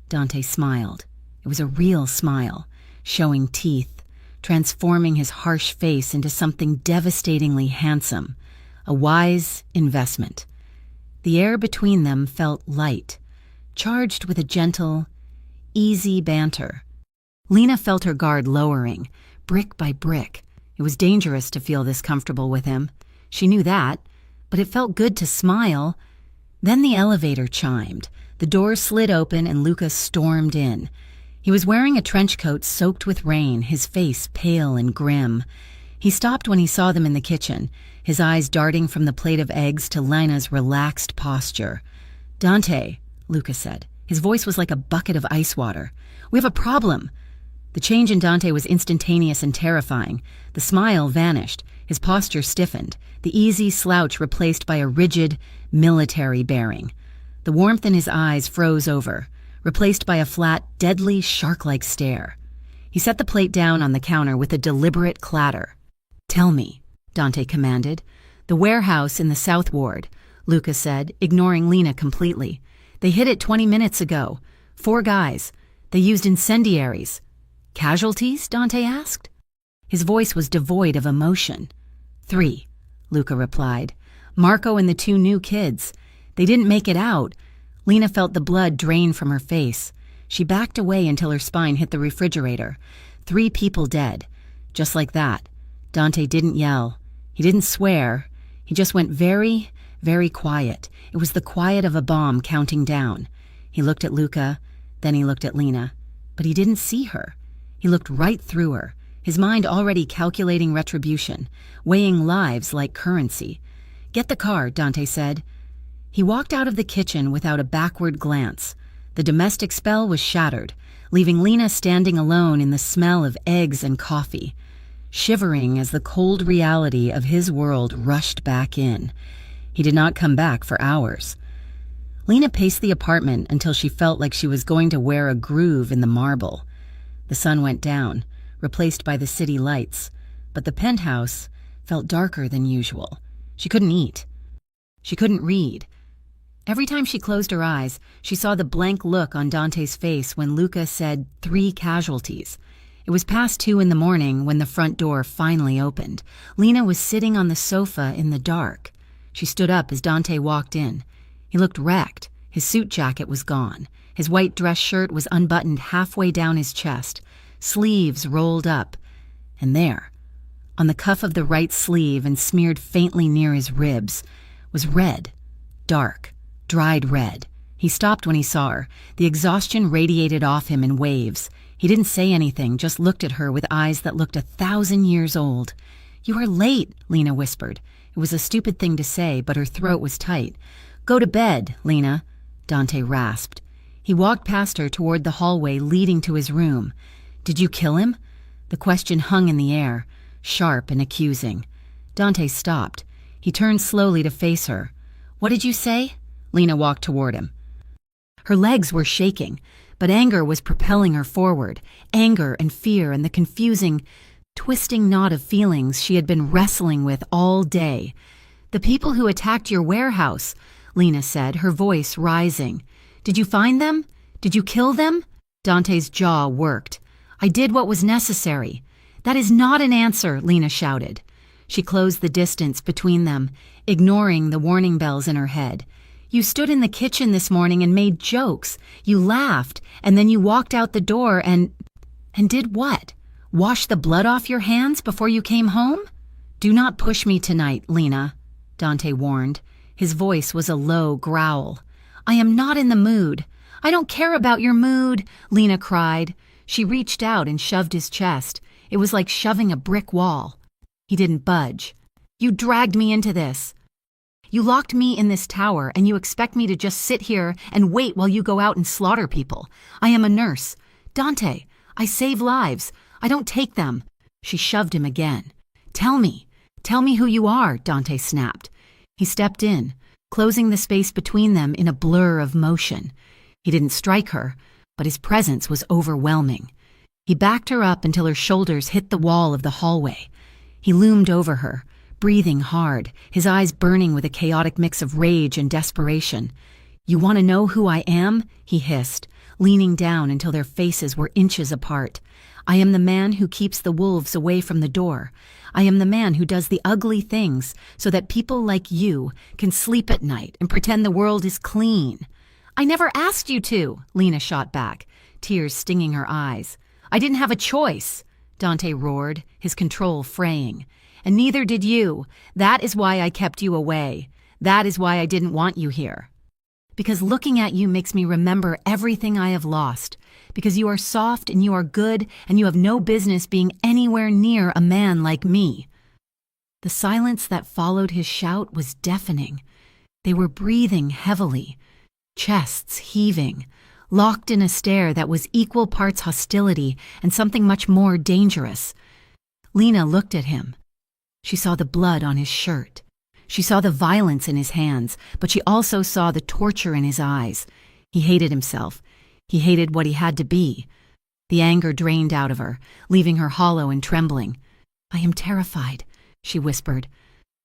Dante smiled. It was a real smile, showing teeth, transforming his harsh face into something devastatingly handsome, a wise investment. The air between them felt light, charged with a gentle, easy banter. Lena felt her guard lowering, brick by brick. It was dangerous to feel this comfortable with him. She knew that, but it felt good to smile. Then the elevator chimed. The door slid open and Luca stormed in. He was wearing a trench coat soaked with rain, his face pale and grim. He stopped when he saw them in the kitchen, his eyes darting from the plate of eggs to Lena's relaxed posture. "Dante," Luca said. His voice was like a bucket of ice water. "We have a problem." The change in Dante was instantaneous and terrifying. The smile vanished, his posture stiffened, the easy slouch replaced by a rigid, military bearing. The warmth in his eyes froze over, replaced by a flat, deadly, shark-like stare. He set the plate down on the counter with a deliberate clatter. "Tell me," Dante commanded. "The warehouse in the South Ward," Luca said, ignoring Lena completely. "They hit it 20 minutes ago. 4 guys. They used incendiaries." "Casualties?" Dante asked. His voice was devoid of emotion. 3, Luca replied. "Marco and the 2 new kids. They didn't make it out." Lena felt the blood drain from her face. She backed away until her spine hit the refrigerator. 3 people dead. Just like that. Dante didn't yell. He didn't swear. He just went very, very quiet. It was the quiet of a bomb counting down. He looked at Luca, then he looked at Lena. But he didn't see her. He looked right through her, his mind already calculating retribution, weighing lives like currency. "Get the car," Dante said. He walked out of the kitchen without a backward glance. The domestic spell was shattered, leaving Lena standing alone in the smell of eggs and coffee, shivering as the cold reality of his world rushed back in. He did not come back for hours. Lena paced the apartment until she felt like she was going to wear a groove in the marble. The sun went down, replaced by the city lights, but the penthouse felt darker than usual. She couldn't eat. She couldn't read. Every time she closed her eyes, she saw the blank look on Dante's face when Luca said 3 casualties. It was past 2 in the morning when the front door finally opened. Lena was sitting on the sofa in the dark. She stood up as Dante walked in. He looked wrecked. His suit jacket was gone. His white dress shirt was unbuttoned halfway down his chest, sleeves rolled up. And there, on the cuff of the right sleeve and smeared faintly near his ribs, was red, dark, dried red. He stopped when he saw her. The exhaustion radiated off him in waves. He didn't say anything, just looked at her with eyes that looked 1,000 years old. "You are late," Lena whispered. It was a stupid thing to say, but her throat was tight. "Go to bed, Lena," Dante rasped. He walked past her toward the hallway leading to his room. "Did you kill him?" The question hung in the air, sharp and accusing. Dante stopped. He turned slowly to face her. "What did you say?" Lena walked toward him. Her legs were shaking, but anger was propelling her forward. Anger and fear and the confusing, twisting knot of feelings she had been wrestling with all day. "The people who attacked your warehouse," Lena said, her voice rising. "Did you find them? Did you kill them?" Dante's jaw worked. "I did what was necessary." "That is not an answer," Lena shouted. She closed the distance between them, ignoring the warning bells in her head. "You stood in the kitchen this morning and made jokes. You laughed, and then you walked out the door and did what? Wash the blood off your hands before you came home?" "Do not push me tonight, Lena," Dante warned. His voice was a low growl. "I am not in the mood." "I don't care about your mood," Lena cried. She reached out and shoved his chest. It was like shoving a brick wall. He didn't budge. "You dragged me into this. You locked me in this tower, and you expect me to just sit here and wait while you go out and slaughter people. I am a nurse. Dante, I save lives. I don't take them." She shoved him again. Tell me who you are," Dante snapped. He stepped in, closing the space between them in a blur of motion. He didn't strike her, but his presence was overwhelming. He backed her up until her shoulders hit the wall of the hallway. He loomed over her, breathing hard, his eyes burning with a chaotic mix of rage and desperation. "You want to know who I am?" he hissed, leaning down until their faces were inches apart. "I am the man who keeps the wolves away from the door. I am the man who does the ugly things so that people like you can sleep at night and pretend the world is clean." "I never asked you to," Lena shot back, tears stinging her eyes. "I didn't have a choice," Dante roared, his control fraying. "And neither did you. That is why I kept you away. That is why I didn't want you here. Because looking at you makes me remember everything I have lost. Because you are soft and you are good and you have no business being anywhere near a man like me." The silence that followed his shout was deafening. They were breathing heavily, chests heaving, locked in a stare that was equal parts hostility and something much more dangerous. Lena looked at him. She saw the blood on his shirt. She saw the violence in his hands, but she also saw the torture in his eyes. He hated himself. He hated what he had to be. The anger drained out of her, leaving her hollow and trembling. "I am terrified," she whispered.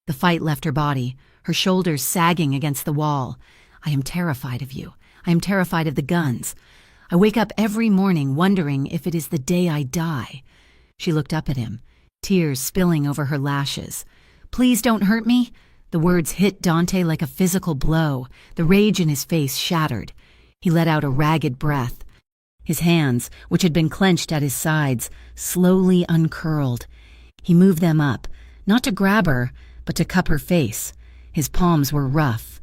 The fight left her body, her shoulders sagging against the wall. "I am terrified of you. I am terrified of the guns. I wake up every morning wondering if it is the day I die." She looked up at him, tears spilling over her lashes. "Please don't hurt me." The words hit Dante like a physical blow. The rage in his face shattered. He let out a ragged breath. His hands, which had been clenched at his sides, slowly uncurled. He moved them up, not to grab her, but to cup her face. His palms were rough,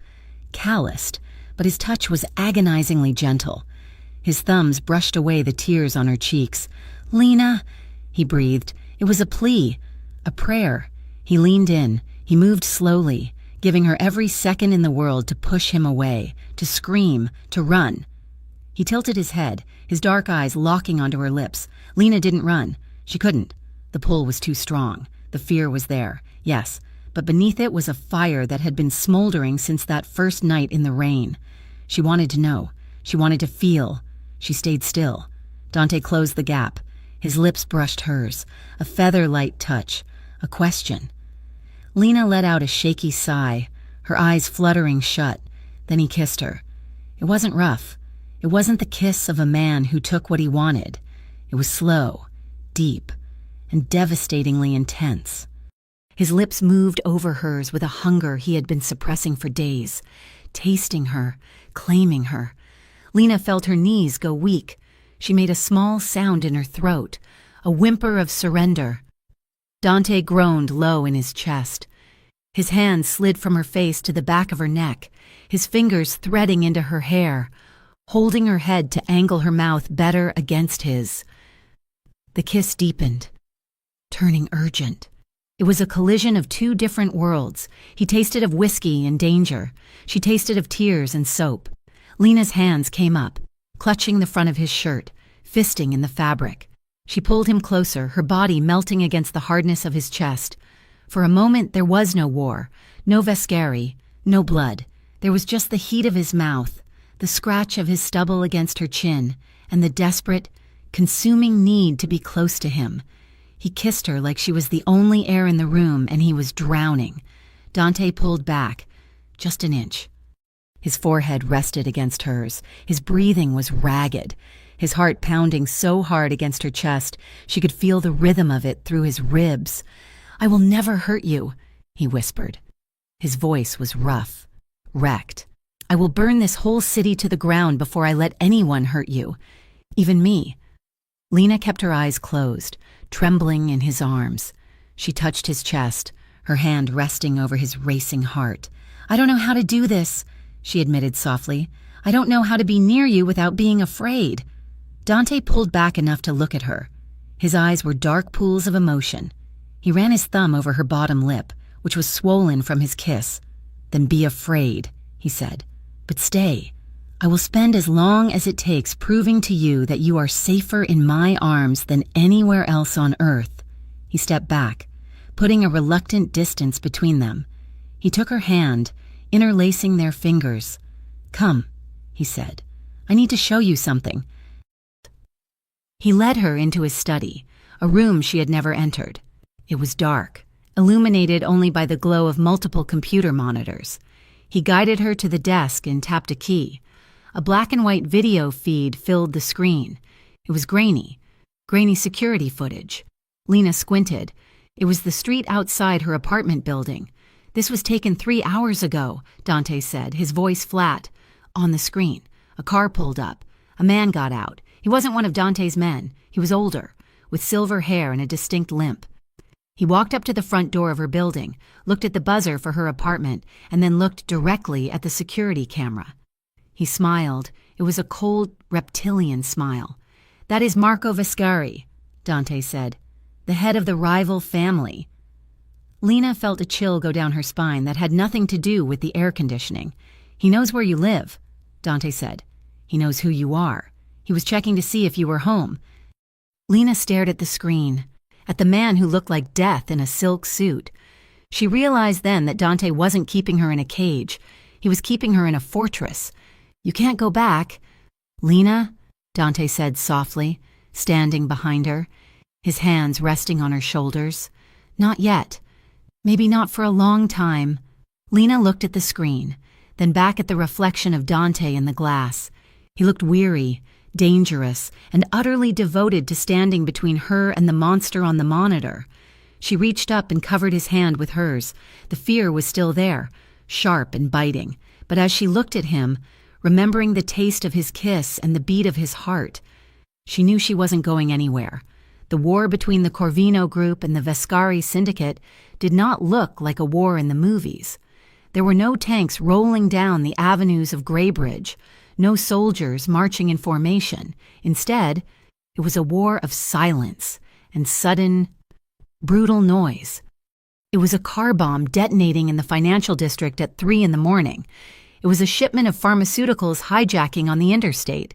calloused, but his touch was agonizingly gentle. His thumbs brushed away the tears on her cheeks. "Lena," he breathed. It was a plea, a prayer. He leaned in. He moved slowly, giving her every second in the world to push him away, to scream, to run. He tilted his head, his dark eyes locking onto her lips. Lena didn't run. She couldn't. The pull was too strong. The fear was there, yes, but beneath it was a fire that had been smoldering since that first night in the rain. She wanted to know. She wanted to feel. She stayed still. Dante closed the gap. His lips brushed hers, a feather-light touch, a question. Lena let out a shaky sigh, her eyes fluttering shut. Then he kissed her. It wasn't rough. It wasn't the kiss of a man who took what he wanted. It was slow, deep, and devastatingly intense. His lips moved over hers with a hunger he had been suppressing for days, tasting her, claiming her. Lena felt her knees go weak. She made a small sound in her throat, a whimper of surrender. Dante groaned low in his chest. His hand slid from her face to the back of her neck, his fingers threading into her hair, holding her head to angle her mouth better against his. The kiss deepened, turning urgent. It was a collision of two different worlds. He tasted of whiskey and danger. She tasted of tears and soap. Lena's hands came up, clutching the front of his shirt, fisting in the fabric. She pulled him closer, her body melting against the hardness of his chest. For a moment there was no war, no Vescari, no blood. There was just the heat of his mouth, the scratch of his stubble against her chin, and the desperate, consuming need to be close to him. He kissed her like she was the only air in the room, and he was drowning. Dante pulled back, just an inch. His forehead rested against hers. His breathing was ragged, his heart pounding so hard against her chest she could feel the rhythm of it through his ribs. "I will never hurt you," he whispered. His voice was rough, wrecked. "I will burn this whole city to the ground before I let anyone hurt you, even me." Lena kept her eyes closed, trembling in his arms. She touched his chest, her hand resting over his racing heart. "I don't know how to do this," she admitted softly. "I don't know how to be near you without being afraid." Dante pulled back enough to look at her. His eyes were dark pools of emotion. He ran his thumb over her bottom lip, which was swollen from his kiss. "Then be afraid," he said. "But stay. I will spend as long as it takes proving to you that you are safer in my arms than anywhere else on earth." He stepped back, putting a reluctant distance between them. He took her hand, interlacing their fingers. "Come," he said. "I need to show you something." He led her into his study, a room she had never entered. It was dark, illuminated only by the glow of multiple computer monitors. He guided her to the desk and tapped a key. A black and white video feed filled the screen. It was grainy security footage. Lena squinted. It was the street outside her apartment building. "This was taken 3 hours ago," Dante said, his voice flat. On the screen, a car pulled up. A man got out. He wasn't one of Dante's men. He was older, with silver hair and a distinct limp. He walked up to the front door of her building, looked at the buzzer for her apartment, and then looked directly at the security camera. He smiled. It was a cold, reptilian smile. "That is Marco Vescari," Dante said, "the head of the rival family." Lena felt a chill go down her spine that had nothing to do with the air conditioning. "He knows where you live," Dante said. "He knows who you are. He was checking to see if you were home." Lena stared at the screen, at the man who looked like death in a silk suit. She realized then that Dante wasn't keeping her in a cage. He was keeping her in a fortress. "You can't go back." "Lena," Dante said softly, standing behind her, his hands resting on her shoulders. "Not yet. Maybe not for a long time." Lena looked at the screen, then back at the reflection of Dante in the glass. He looked weary, dangerous, and utterly devoted to standing between her and the monster on the monitor. She reached up and covered his hand with hers. The fear was still there, sharp and biting, but as she looked at him, remembering the taste of his kiss and the beat of his heart, she knew she wasn't going anywhere. The war between the Corvino group and the Vescari syndicate did not look like a war in the movies. There were no tanks rolling down the avenues of Graybridge, no soldiers marching in formation. Instead, it was a war of silence and sudden, brutal noise. It was a car bomb detonating in the financial district at 3 a.m. It was a shipment of pharmaceuticals hijacking on the interstate.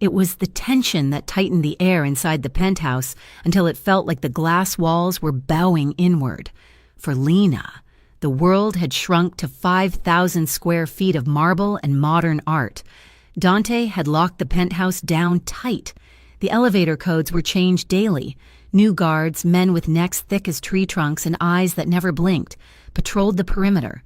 It was the tension that tightened the air inside the penthouse until it felt like the glass walls were bowing inward. For Lena, the world had shrunk to 5,000 square feet of marble and modern art. Dante had locked the penthouse down tight. The elevator codes were changed daily. New guards, men with necks thick as tree trunks and eyes that never blinked, patrolled the perimeter.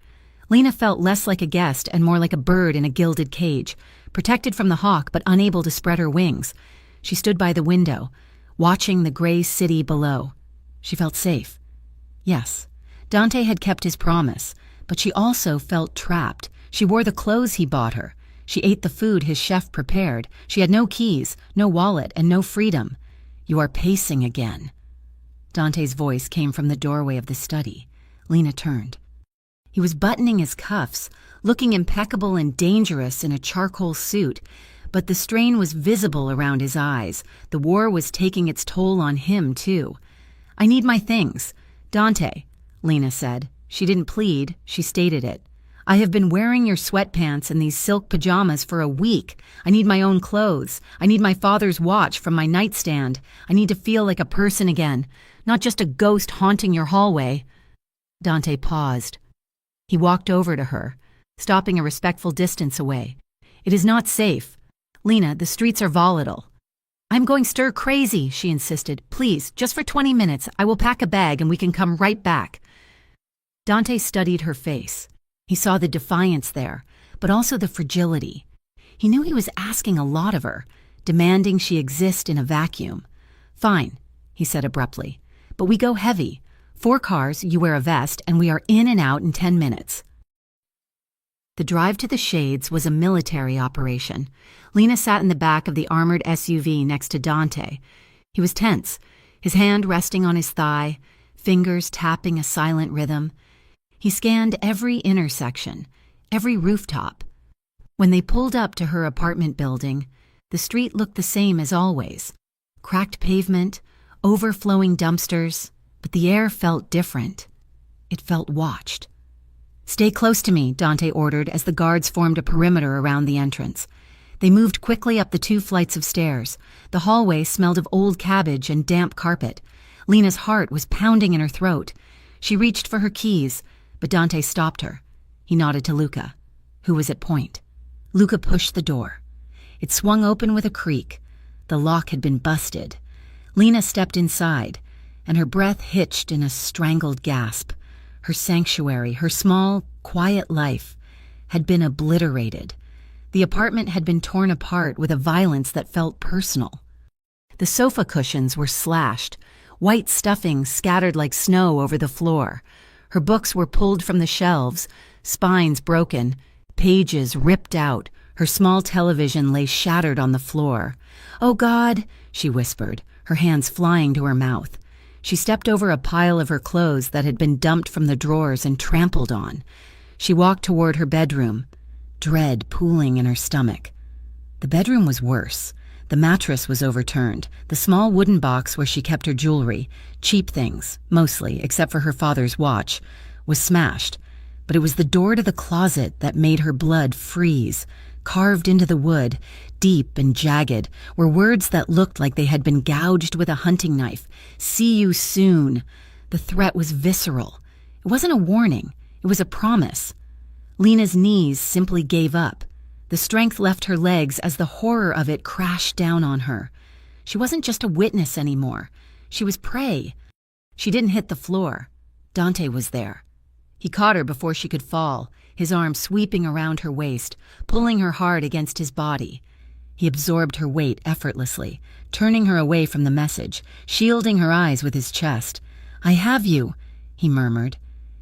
Lena felt less like a guest and more like a bird in a gilded cage, protected from the hawk but unable to spread her wings. She stood by the window, watching the gray city below. She felt safe. Yes, Dante had kept his promise, but she also felt trapped. She wore the clothes he bought her. She ate the food his chef prepared. She had no keys, no wallet, and no freedom. "You are pacing again." Dante's voice came from the doorway of the study. Lena turned. He was buttoning his cuffs, looking impeccable and dangerous in a charcoal suit, but the strain was visible around his eyes. The war was taking its toll on him, too. "I need my things." "Dante," Lena said. She didn't plead, she stated it. "I have been wearing your sweatpants and these silk pajamas for a week. I need my own clothes. I need my father's watch from my nightstand. I need to feel like a person again, not just a ghost haunting your hallway." Dante paused. He walked over to her, stopping a respectful distance away. "It is not safe. Lena, the streets are volatile." "I'm going stir crazy," she insisted. "Please, just for 20 minutes, I will pack a bag and we can come right back." Dante studied her face. He saw the defiance there, but also the fragility. He knew he was asking a lot of her, demanding she exist in a vacuum. "Fine," he said abruptly, "but we go heavy. 4 cars, you wear a vest, and we are in and out in 10 minutes. The drive to the Shades was a military operation. Lena sat in the back of the armored SUV next to Dante. He was tense, his hand resting on his thigh, fingers tapping a silent rhythm. He scanned every intersection, every rooftop. When they pulled up to her apartment building, the street looked the same as always. Cracked pavement, overflowing dumpsters, but the air felt different. It felt watched. "Stay close to me," Dante ordered as the guards formed a perimeter around the entrance. They moved quickly up the 2 flights of stairs. The hallway smelled of old cabbage and damp carpet. Lena's heart was pounding in her throat. She reached for her keys, but Dante stopped her. He nodded to Luca, who was at point. Luca pushed the door. It swung open with a creak. The lock had been busted. Lena stepped inside, and her breath hitched in a strangled gasp. Her sanctuary, her small, quiet life, had been obliterated. The apartment had been torn apart with a violence that felt personal. The sofa cushions were slashed, white stuffing scattered like snow over the floor. Her books were pulled from the shelves, spines broken, pages ripped out. Her small television lay shattered on the floor. "Oh, God," she whispered, her hands flying to her mouth. She stepped over a pile of her clothes that had been dumped from the drawers and trampled on. She walked toward her bedroom, dread pooling in her stomach. The bedroom was worse. The mattress was overturned. The small wooden box where she kept her jewelry, cheap things, mostly, except for her father's watch, was smashed. But it was the door to the closet that made her blood freeze. Carved into the wood, deep and jagged, were words that looked like they had been gouged with a hunting knife. "See you soon." The threat was visceral. It wasn't a warning. It was a promise. Lena's knees simply gave up. The strength left her legs as the horror of it crashed down on her. She wasn't just a witness anymore. She was prey. She didn't hit the floor. Dante was there. He caught her before she could fall, his arm sweeping around her waist, pulling her hard against his body. He absorbed her weight effortlessly, turning her away from the message, shielding her eyes with his chest. "I have you," he murmured,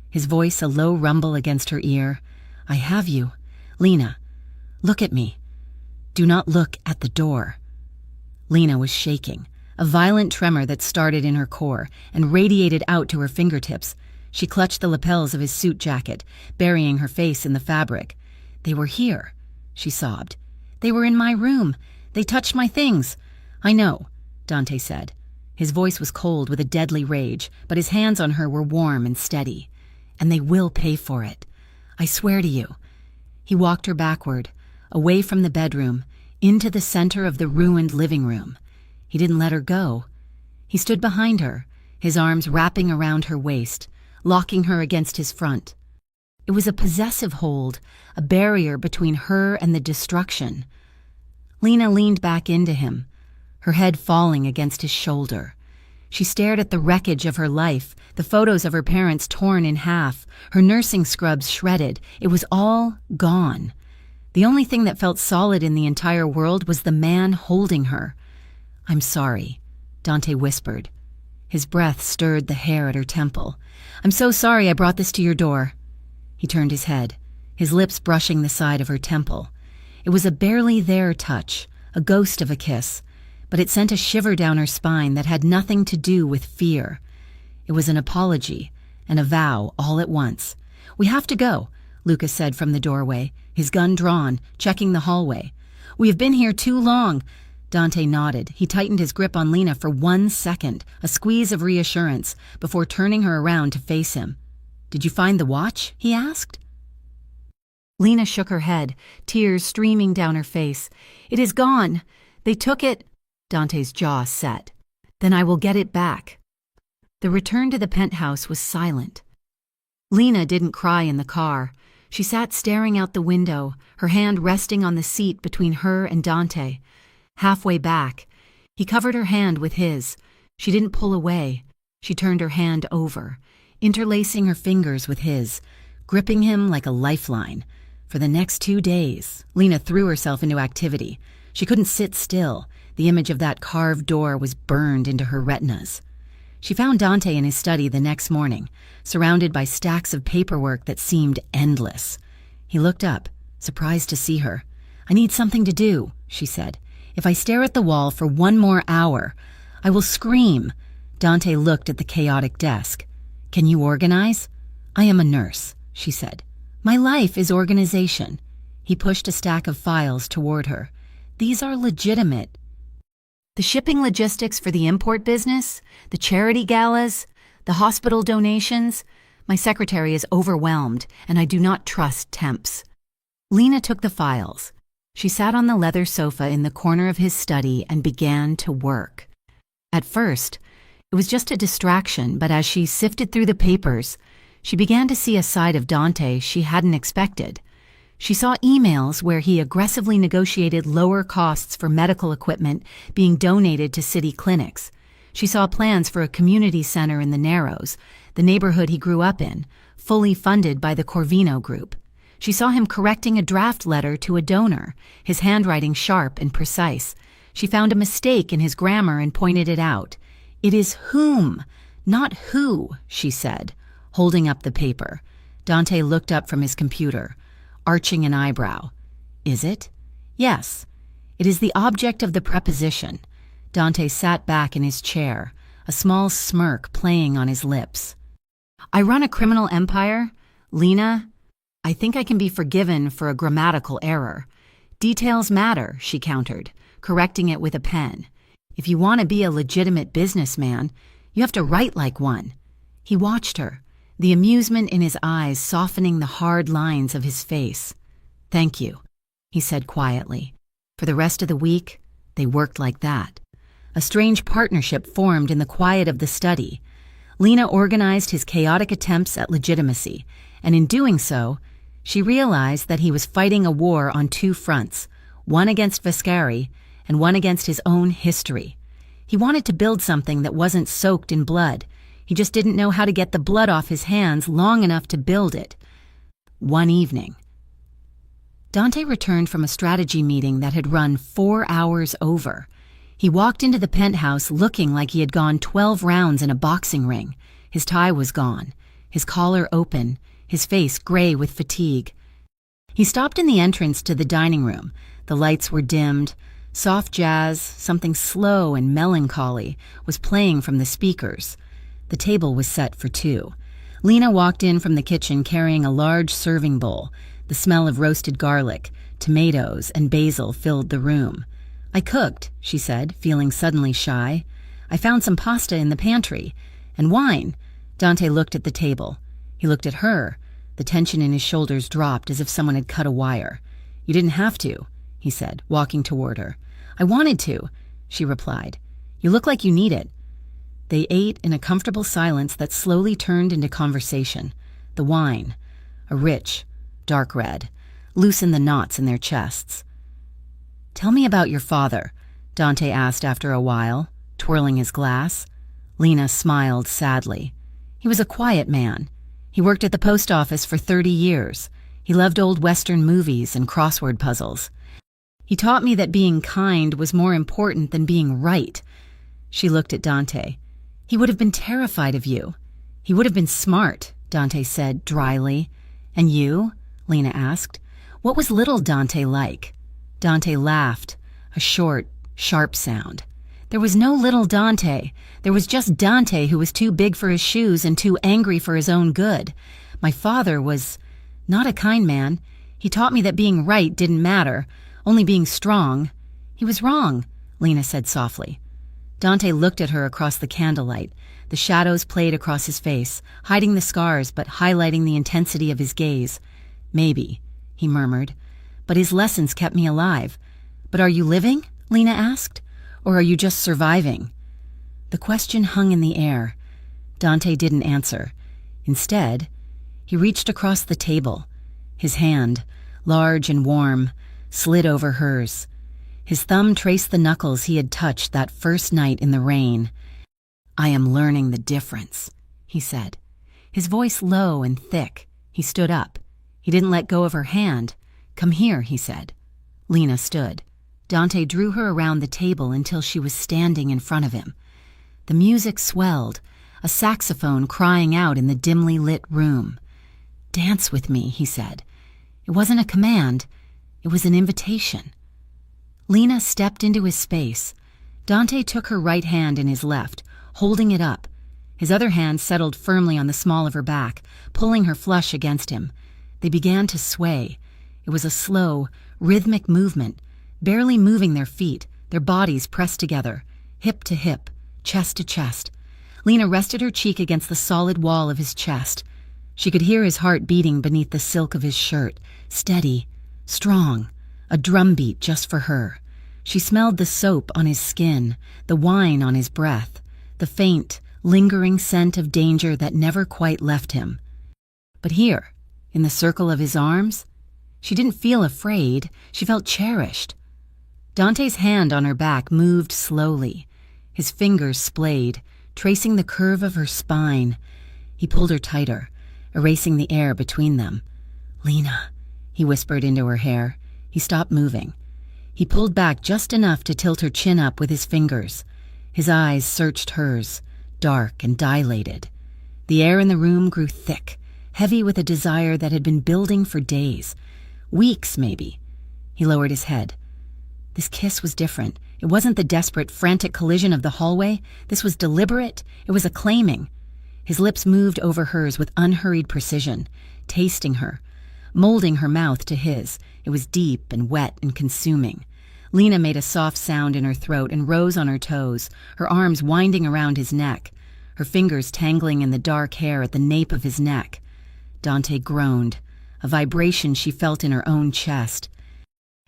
his voice a low rumble against her ear. "I have you. Lena, look at me. Do not look at the door." Lena was shaking, a violent tremor that started in her core and radiated out to her fingertips. She clutched the lapels of his suit jacket, burying her face in the fabric. "They were here," she sobbed. "They were in my room. They touched my things." "I know," Dante said. His voice was cold with a deadly rage, but his hands on her were warm and steady. "And they will pay for it. I swear to you." He walked her backward, away from the bedroom, into the center of the ruined living room. He didn't let her go. He stood behind her, his arms wrapping around her waist, locking her against his front. It was a possessive hold, a barrier between her and the destruction. Lena leaned back into him, her head falling against his shoulder. She stared at the wreckage of her life, the photos of her parents torn in half, her nursing scrubs shredded. It was all gone. The only thing that felt solid in the entire world was the man holding her. "I'm sorry," Dante whispered. His breath stirred the hair at her temple. "I'm so sorry I brought this to your door." He turned his head, his lips brushing the side of her temple. It was a barely there touch, a ghost of a kiss, but it sent a shiver down her spine that had nothing to do with fear. It was an apology and a vow all at once. "We have to go," Lucas said from the doorway, his gun drawn, checking the hallway. "We have been here too long." Dante nodded. He tightened his grip on Lena for 1 second, a squeeze of reassurance, before turning her around to face him. "Did you find the watch?" he asked. Lena shook her head, tears streaming down her face. "It is gone. They took it." Dante's jaw set. "Then I will get it back." The return to the penthouse was silent. Lena didn't cry in the car. She sat staring out the window, her hand resting on the seat between her and Dante. Halfway back, he covered her hand with his. She didn't pull away. She turned her hand over, interlacing her fingers with his, gripping him like a lifeline. For the next 2 days, Lena threw herself into activity. She couldn't sit still. The image of that carved door was burned into her retinas. She found Dante in his study the next morning, surrounded by stacks of paperwork that seemed endless. He looked up, surprised to see her. "I need something to do," she said. "If I stare at the wall for 1 more hour, I will scream." Dante looked at the chaotic desk. "Can you organize?" "I am a nurse," she said. "My life is organization." He pushed a stack of files toward her. "These are legitimate." "The shipping logistics for the import business, the charity galas, the hospital donations. My secretary is overwhelmed, and I do not trust temps." Lena took the files. She sat on the leather sofa in the corner of his study and began to work. At first, it was just a distraction, but as she sifted through the papers, she began to see a side of Dante she hadn't expected. She saw emails where he aggressively negotiated lower costs for medical equipment being donated to city clinics. She saw plans for a community center in the Narrows, the neighborhood he grew up in, fully funded by the Corvino Group. She saw him correcting a draft letter to a donor, his handwriting sharp and precise. She found a mistake in his grammar and pointed it out. "It is whom, not who," she said, holding up the paper. Dante looked up from his computer, arching an eyebrow. "Is it?" "Yes. It is the object of the preposition." Dante sat back in his chair, a small smirk playing on his lips. "I run a criminal empire, Lena. I think I can be forgiven for a grammatical error. Details matter," she countered, correcting it with a pen. "If you want to be a legitimate businessman, you have to write like one." He watched her, the amusement in his eyes softening the hard lines of his face. "Thank you," he said quietly. For the rest of the week, they worked like that. A strange partnership formed in the quiet of the study. Lena organized his chaotic attempts at legitimacy, and in doing so, she realized that he was fighting a war on 2 fronts, one against Vascari and one against his own history. He wanted to build something that wasn't soaked in blood. He just didn't know how to get the blood off his hands long enough to build it. One evening, Dante returned from a strategy meeting that had run 4 hours over. He walked into the penthouse looking like he had gone 12 rounds in a boxing ring. His tie was gone, his collar open, his face gray with fatigue. He stopped in the entrance to the dining room. The lights were dimmed. Soft jazz, something slow and melancholy, was playing from the speakers. The table was set for 2. Lena walked in from the kitchen carrying a large serving bowl. The smell of roasted garlic, tomatoes, and basil filled the room. "I cooked," she said, feeling suddenly shy. "I found some pasta in the pantry. And wine." Dante looked at the table. He looked at her. The tension in his shoulders dropped as if someone had cut a wire. "You didn't have to," he said, walking toward her. "I wanted to," she replied. "You look like you need it." They ate in a comfortable silence that slowly turned into conversation. The wine, a rich, dark red, loosened the knots in their chests. "Tell me about your father," Dante asked after a while, twirling his glass. Lena smiled sadly. "He was a quiet man. He worked at the post office for 30 years. He loved old Western movies and crossword puzzles. He taught me that being kind was more important than being right." She looked at Dante. "He would have been terrified of you. He would have been smart," Dante said dryly. "And you?" Lena asked. "What was little Dante like?" Dante laughed, a short, sharp sound. "There was no little Dante. There was just Dante who was too big for his shoes and too angry for his own good. My father was not a kind man. He taught me that being right didn't matter, only being strong. He was wrong, Lena said softly. Dante looked at her across the candlelight. The shadows played across his face, hiding the scars but highlighting the intensity of his gaze. Maybe, he murmured, but his lessons kept me alive. But are you living? Lena asked. Or are you just surviving? The question hung in the air. Dante didn't answer. Instead, he reached across the table. His hand, large and warm, slid over hers. His thumb traced the knuckles he had touched that first night in the rain. I am learning the difference, he said. His voice low and thick. He stood up. He didn't let go of her hand. Come here, he said. Lena stood. Dante drew her around the table until she was standing in front of him. The music swelled, a saxophone crying out in the dimly lit room. Dance with me, he said. It wasn't a command. It was an invitation. Lena stepped into his space. Dante took her right hand in his left, holding it up. His other hand settled firmly on the small of her back, pulling her flush against him. They began to sway. It was a slow, rhythmic movement, barely moving their feet, their bodies pressed together, hip to hip, chest to chest. Lena rested her cheek against the solid wall of his chest. She could hear his heart beating beneath the silk of his shirt, steady, strong, a drumbeat just for her. She smelled the soap on his skin, the wine on his breath, the faint, lingering scent of danger that never quite left him. But here, in the circle of his arms, she didn't feel afraid, she felt cherished. Dante's hand on her back moved slowly. His fingers splayed, tracing the curve of her spine. He pulled her tighter, erasing the air between them. Lena, he whispered into her hair. He stopped moving. He pulled back just enough to tilt her chin up with his fingers. His eyes searched hers, dark and dilated. The air in the room grew thick, heavy with a desire that had been building for days. Weeks, maybe. He lowered his head. This kiss was different. It wasn't the desperate, frantic collision of the hallway. This was deliberate. It was a claiming. His lips moved over hers with unhurried precision, tasting her, molding her mouth to his. It was deep and wet and consuming. Lena made a soft sound in her throat and rose on her toes, her arms winding around his neck, her fingers tangling in the dark hair at the nape of his neck. Dante groaned, a vibration she felt in her own chest.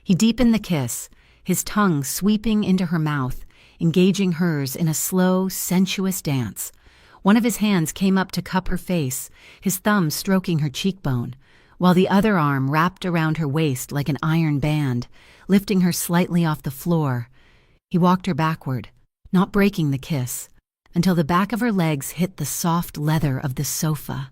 He deepened the kiss, his tongue sweeping into her mouth, engaging hers in a slow, sensuous dance. One of his hands came up to cup her face, his thumb stroking her cheekbone, while the other arm wrapped around her waist like an iron band, lifting her slightly off the floor. He walked her backward, not breaking the kiss, until the back of her legs hit the soft leather of the sofa.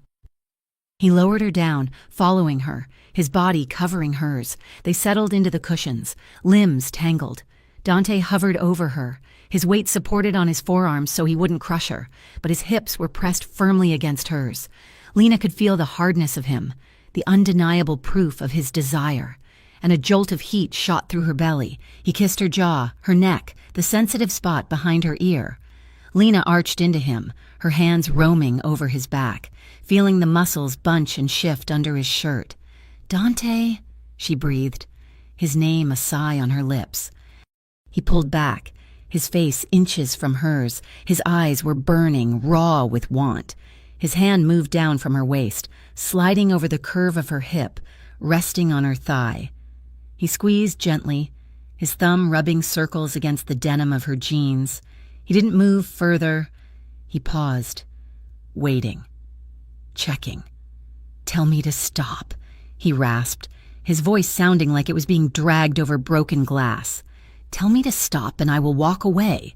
He lowered her down, following her, his body covering hers. They settled into the cushions, limbs tangled. Dante hovered over her, his weight supported on his forearms so he wouldn't crush her, but his hips were pressed firmly against hers. Lena could feel the hardness of him, the undeniable proof of his desire, and a jolt of heat shot through her belly. He kissed her jaw, her neck, the sensitive spot behind her ear. Lena arched into him, her hands roaming over his back, feeling the muscles bunch and shift under his shirt. Dante, she breathed, his name a sigh on her lips. He pulled back, his face inches from hers. His eyes were burning, raw with want. His hand moved down from her waist, sliding over the curve of her hip, resting on her thigh. He squeezed gently, his thumb rubbing circles against the denim of her jeans. He didn't move further. He paused, waiting, checking. "Tell me to stop," he rasped, his voice sounding like it was being dragged over broken glass. "Tell me to stop and I will walk away."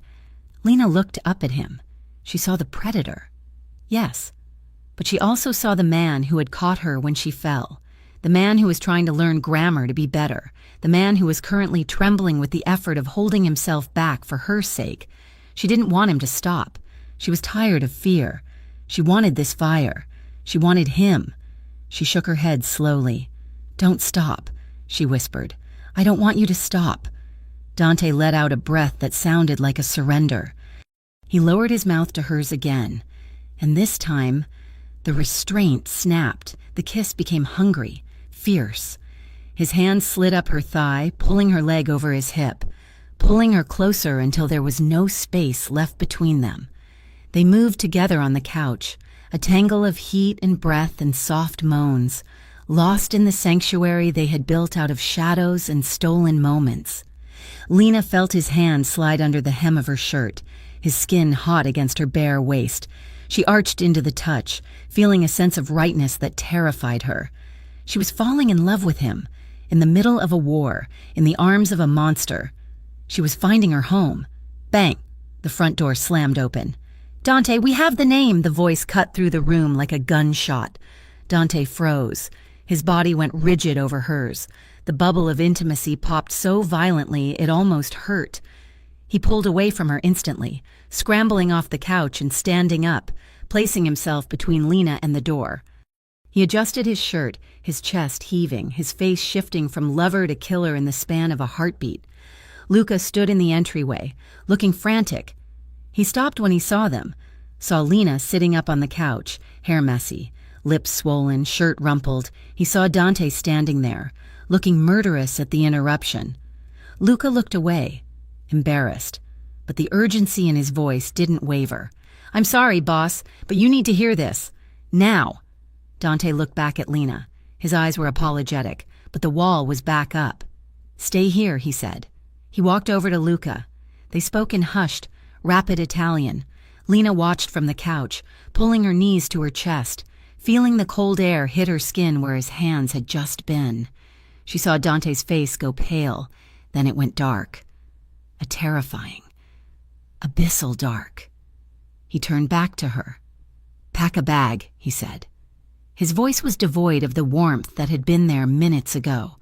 Lena looked up at him. She saw the predator. Yes, but she also saw the man who had caught her when she fell, the man who was trying to learn grammar to be better, the man who was currently trembling with the effort of holding himself back for her sake. She didn't want him to stop. She was tired of fear. She wanted this fire. She wanted him. She shook her head slowly. "Don't stop," she whispered. "I don't want you to stop." Dante let out a breath that sounded like a surrender. He lowered his mouth to hers again, and this time, The restraint snapped. The kiss became hungry, fierce. His hand slid up her thigh, pulling her leg over his hip, pulling her closer until there was no space left between them. They moved together on the couch, a tangle of heat and breath and soft moans, lost in the sanctuary they had built out of shadows and stolen moments. Lena felt his hand slide under the hem of her shirt, his skin hot against her bare waist. She arched into the touch, feeling a sense of rightness that terrified her. She was falling in love with him, in the middle of a war, in the arms of a monster. She was finding her home. Bang! The front door slammed open. "Dante, we have the name!" The voice cut through the room like a gunshot. Dante froze. His body went rigid over hers. The bubble of intimacy popped so violently it almost hurt. He pulled away from her instantly, scrambling off the couch and standing up, placing himself between Lena and the door. He adjusted his shirt, his chest heaving, his face shifting from lover to killer in the span of a heartbeat. Luca stood in the entryway, looking frantic. He stopped when he saw them, saw Lena sitting up on the couch, hair messy, lips swollen, shirt rumpled. He saw Dante standing there, looking murderous at the interruption. Luca looked away, embarrassed, but the urgency in his voice didn't waver. "I'm sorry, boss, but you need to hear this. Now." Dante looked back at Lena. His eyes were apologetic, but the wall was back up. "Stay here," he said. He walked over to Luca. They spoke in hushed, rapid Italian. Lena watched from the couch, pulling her knees to her chest, feeling the cold air hit her skin where his hands had just been. She saw Dante's face go pale, then it went dark. A terrifying, abyssal dark. He turned back to her. "Pack a bag," he said. His voice was devoid of the warmth that had been there minutes ago.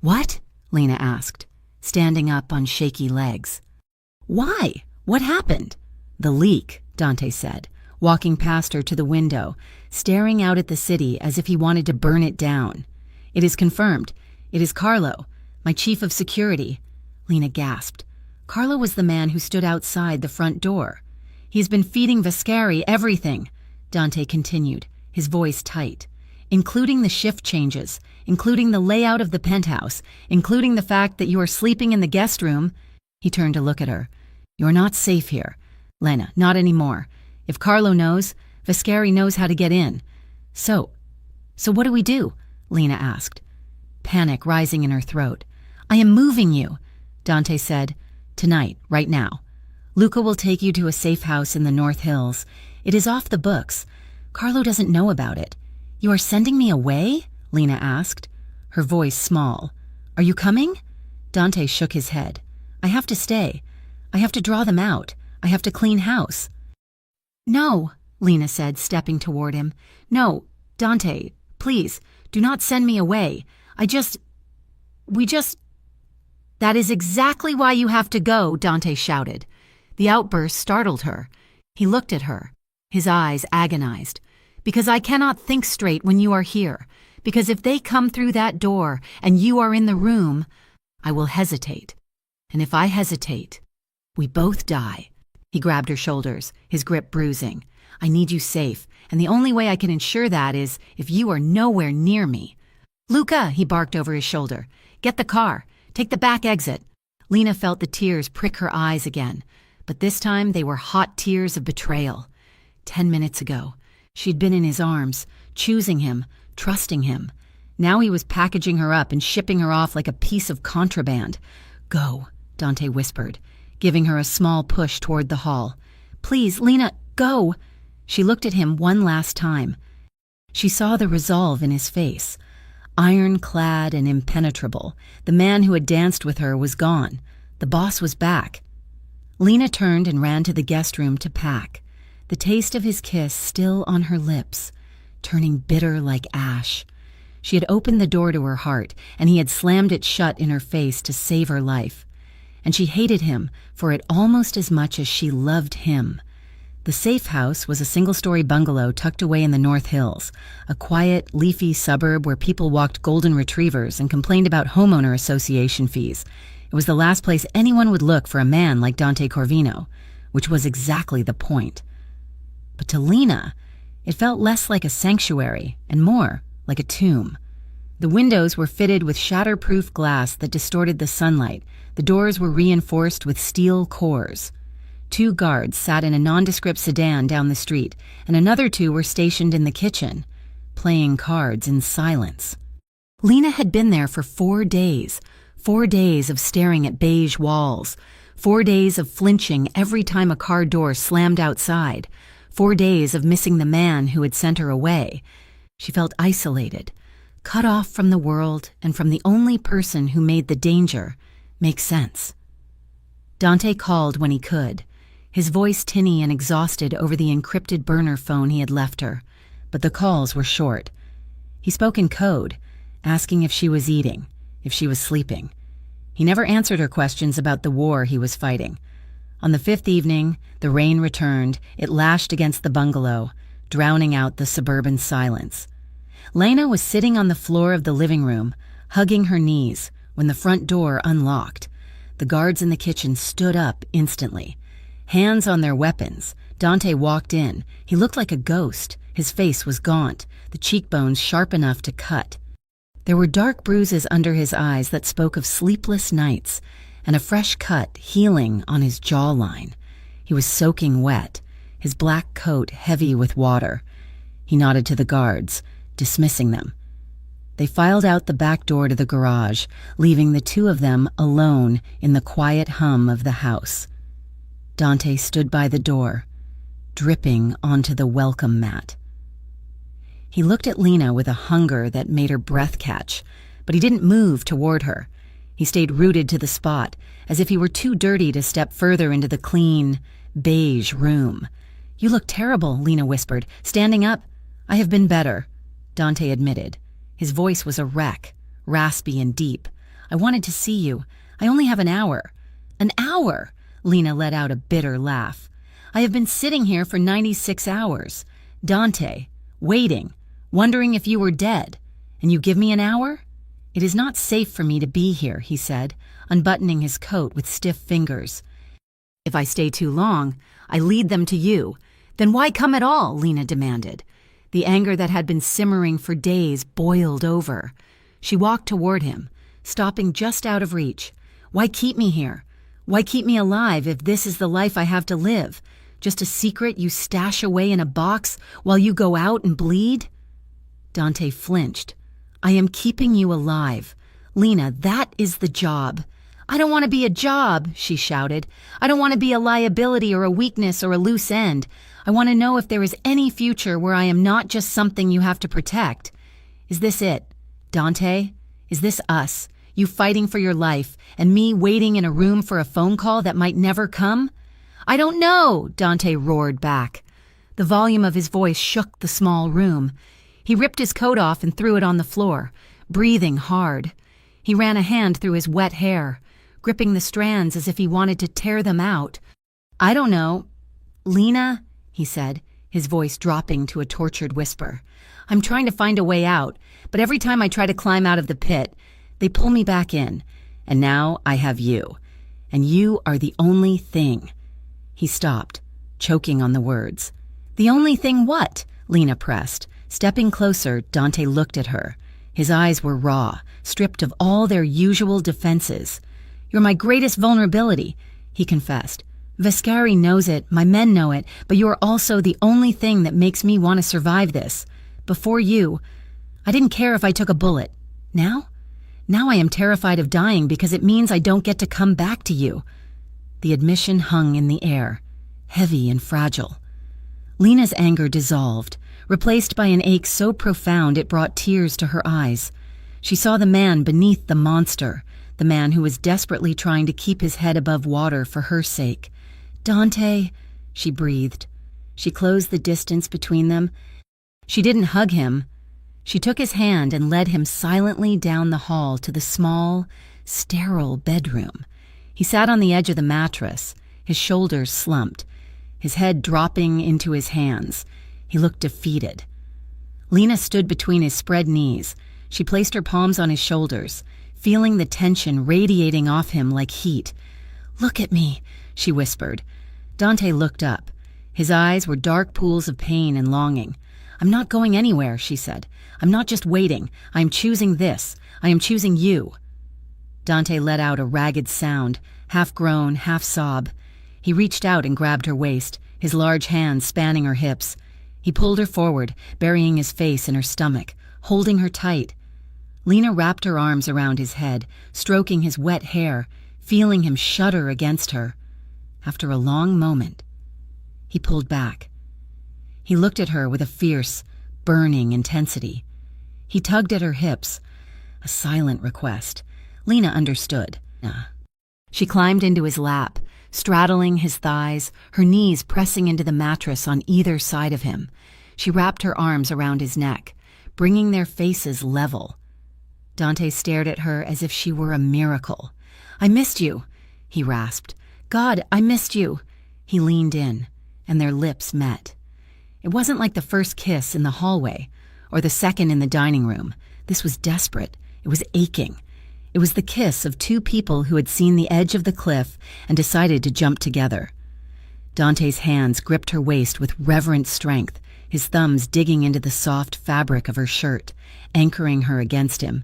"What?" Lena asked, standing up on shaky legs. "Why? What happened?" "The leak," Dante said, walking past her to the window, staring out at the city as if he wanted to burn it down. "It is confirmed. It is Carlo, my chief of security." Lena gasped. Carlo was the man who stood outside the front door. "He's been feeding Vascari everything," Dante continued, his voice tight, "including the shift changes, including the layout of the penthouse, including the fact that you are sleeping in the guest room." He turned to look at her. "You're not safe here, Lena, not anymore. If Carlo knows, Vascari knows how to get in." So what do we do?" Lena asked, panic rising in her throat. "I am moving you," Dante said. "Tonight, right now. Luca will take you to a safe house in the North Hills. It is off the books. Carlo doesn't know about it." "You are sending me away?" Lena asked, her voice small. "Are you coming?" Dante shook his head. "I have to stay. I have to draw them out. I have to clean house." "No," Lena said, stepping toward him. "No, Dante, please, do not send me away. We just... "That is exactly why you have to go," Dante shouted. The outburst startled her. He looked at her, his eyes agonized. "Because I cannot think straight when you are here. Because if they come through that door and you are in the room, I will hesitate. And if I hesitate, we both die." He grabbed her shoulders, his grip bruising. "I need you safe, and the only way I can ensure that is if you are nowhere near me." "Luca," he barked over his shoulder, "get the car. Take the back exit." Lena felt the tears prick her eyes again, but this time they were hot tears of betrayal. 10 minutes ago, she'd been in his arms, choosing him, trusting him. Now he was packaging her up and shipping her off like a piece of contraband. "Go," Dante whispered, giving her a small push toward the hall. "Please, Lena, go." She looked at him one last time. She saw the resolve in his face. Ironclad and impenetrable, the man who had danced with her was gone. The boss was back. Lena turned and ran to the guest room to pack, the taste of his kiss still on her lips, turning bitter like ash. She had opened the door to her heart, and he had slammed it shut in her face to save her life. And she hated him for it almost as much as she loved him. The safe house was a single-story bungalow tucked away in the North Hills, a quiet, leafy suburb where people walked golden retrievers and complained about homeowner association fees. It was the last place anyone would look for a man like Dante Corvino, which was exactly the point. But to Lena, It felt less like a sanctuary and more like a tomb. The windows were fitted with shatterproof glass that distorted the sunlight. The doors were reinforced with steel cores. 2 guards sat in a nondescript sedan down the street, and another 2 were stationed in the kitchen, playing cards in silence. Lena had been there for 4 days. 4 days of staring at beige walls. 4 days of flinching every time a car door slammed outside. 4 days of missing the man who had sent her away. She felt isolated, cut off from the world and from the only person who made the danger make sense. Dante called when he could, his voice tinny and exhausted over the encrypted burner phone he had left her, but the calls were short. He spoke in code, asking if she was eating, if she was sleeping. He never answered her questions about the war he was fighting. On the 5th evening, the rain returned. It lashed against the bungalow, drowning out the suburban silence. Lena was sitting on the floor of the living room, hugging her knees, when the front door unlocked. The guards in the kitchen stood up instantly. Hands on their weapons, Dante walked in. He looked like a ghost. His face was gaunt, the cheekbones sharp enough to cut. There were dark bruises under his eyes that spoke of sleepless nights, and a fresh cut healing on his jawline. He was soaking wet, his black coat heavy with water. He nodded to the guards, dismissing them. They filed out the back door to the garage, leaving the 2 of them alone in the quiet hum of the house. Dante stood by the door, dripping onto the welcome mat. He looked at Lena with a hunger that made her breath catch, but he didn't move toward her. He stayed rooted to the spot, as if he were too dirty to step further into the clean, beige room. "You look terrible," Lena whispered. "Standing up?" "I have been better," Dante admitted. His voice was a wreck, raspy and deep. "I wanted to see you. I only have an hour." "An hour?" Lena let out a bitter laugh. "I have been sitting here for 96 hours. Dante, waiting, wondering if you were dead. And you give me an hour?" "It is not safe for me to be here," he said, unbuttoning his coat with stiff fingers. "If I stay too long, I lead them to you. Then why come at all?" Lena demanded. The anger that had been simmering for days boiled over. She walked toward him, stopping just out of reach. "Why keep me here? Why keep me alive if this is the life I have to live? Just a secret you stash away in a box while you go out and bleed?" Dante flinched. "I am keeping you alive. Lena, that is the job." "I don't want to be a job," she shouted. "I don't want to be a liability or a weakness or a loose end. I want to know if there is any future where I am not just something you have to protect. Is this it, Dante? Is this us? You fighting for your life, and me waiting in a room for a phone call that might never come?" "I don't know," Dante roared back. The volume of his voice shook the small room. He ripped his coat off and threw it on the floor, breathing hard. He ran a hand through his wet hair, gripping the strands as if he wanted to tear them out. "I don't know. Lena," he said, his voice dropping to a tortured whisper. "I'm trying to find a way out, but every time I try to climb out of the pit, they pull me back in. And now I have you. And you are the only thing." He stopped, choking on the words. "The only thing what?" Lena pressed. Stepping closer, Dante looked at her. His eyes were raw, stripped of all their usual defenses. "You're my greatest vulnerability," he confessed. "Vescari knows it, my men know it, but you are also the only thing that makes me want to survive this. Before you, I didn't care if I took a bullet. Now? Now I am terrified of dying because it means I don't get to come back to you." The admission hung in the air, heavy and fragile. Lena's anger dissolved, replaced by an ache so profound it brought tears to her eyes. She saw the man beneath the monster, the man who was desperately trying to keep his head above water for her sake. "Dante," she breathed. She closed the distance between them. She didn't hug him. She took his hand and led him silently down the hall to the small, sterile bedroom. He sat on the edge of the mattress, his shoulders slumped, his head dropping into his hands. He looked defeated. Lena stood between his spread knees. She placed her palms on his shoulders, feeling the tension radiating off him like heat. "Look at me," she whispered. Dante looked up. His eyes were dark pools of pain and longing. "I'm not going anywhere," she said. "I'm not just waiting. I am choosing this. I am choosing you." Dante let out a ragged sound, half groan, half sob. He reached out and grabbed her waist, his large hands spanning her hips. He pulled her forward, burying his face in her stomach, holding her tight. Lena wrapped her arms around his head, stroking his wet hair, feeling him shudder against her. After a long moment, he pulled back. He looked at her with a fierce, burning intensity. He tugged at her hips, a silent request. Lena understood. She climbed into his lap, straddling his thighs, her knees pressing into the mattress on either side of him. She wrapped her arms around his neck, bringing their faces level. Dante stared at her as if she were a miracle. "I missed you," he rasped. "God, I missed you." He leaned in, and their lips met. It wasn't like the first kiss in the hallway, or the second in the dining room. This was desperate. It was aching. It was the kiss of two people who had seen the edge of the cliff and decided to jump together. Dante's hands gripped her waist with reverent strength, his thumbs digging into the soft fabric of her shirt, anchoring her against him.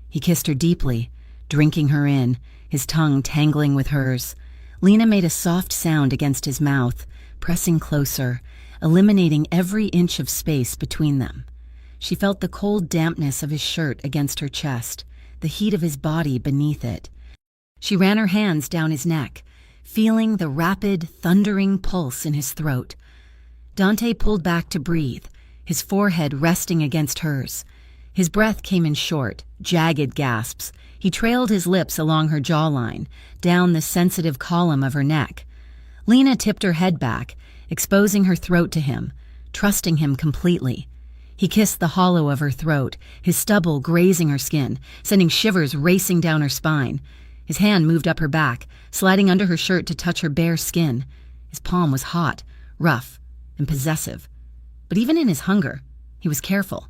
He kissed her deeply, drinking her in, his tongue tangling with hers. Lena made a soft sound against his mouth, pressing closer, eliminating every inch of space between them. She felt the cold dampness of his shirt against her chest, the heat of his body beneath it. She ran her hands down his neck, feeling the rapid, thundering pulse in his throat. Dante pulled back to breathe, his forehead resting against hers. His breath came in short, jagged gasps. He trailed his lips along her jawline, down the sensitive column of her neck. Lena tipped her head back, exposing her throat to him, trusting him completely. He kissed the hollow of her throat, his stubble grazing her skin, sending shivers racing down her spine. His hand moved up her back, sliding under her shirt to touch her bare skin. His palm was hot, rough, and possessive. But even in his hunger, he was careful.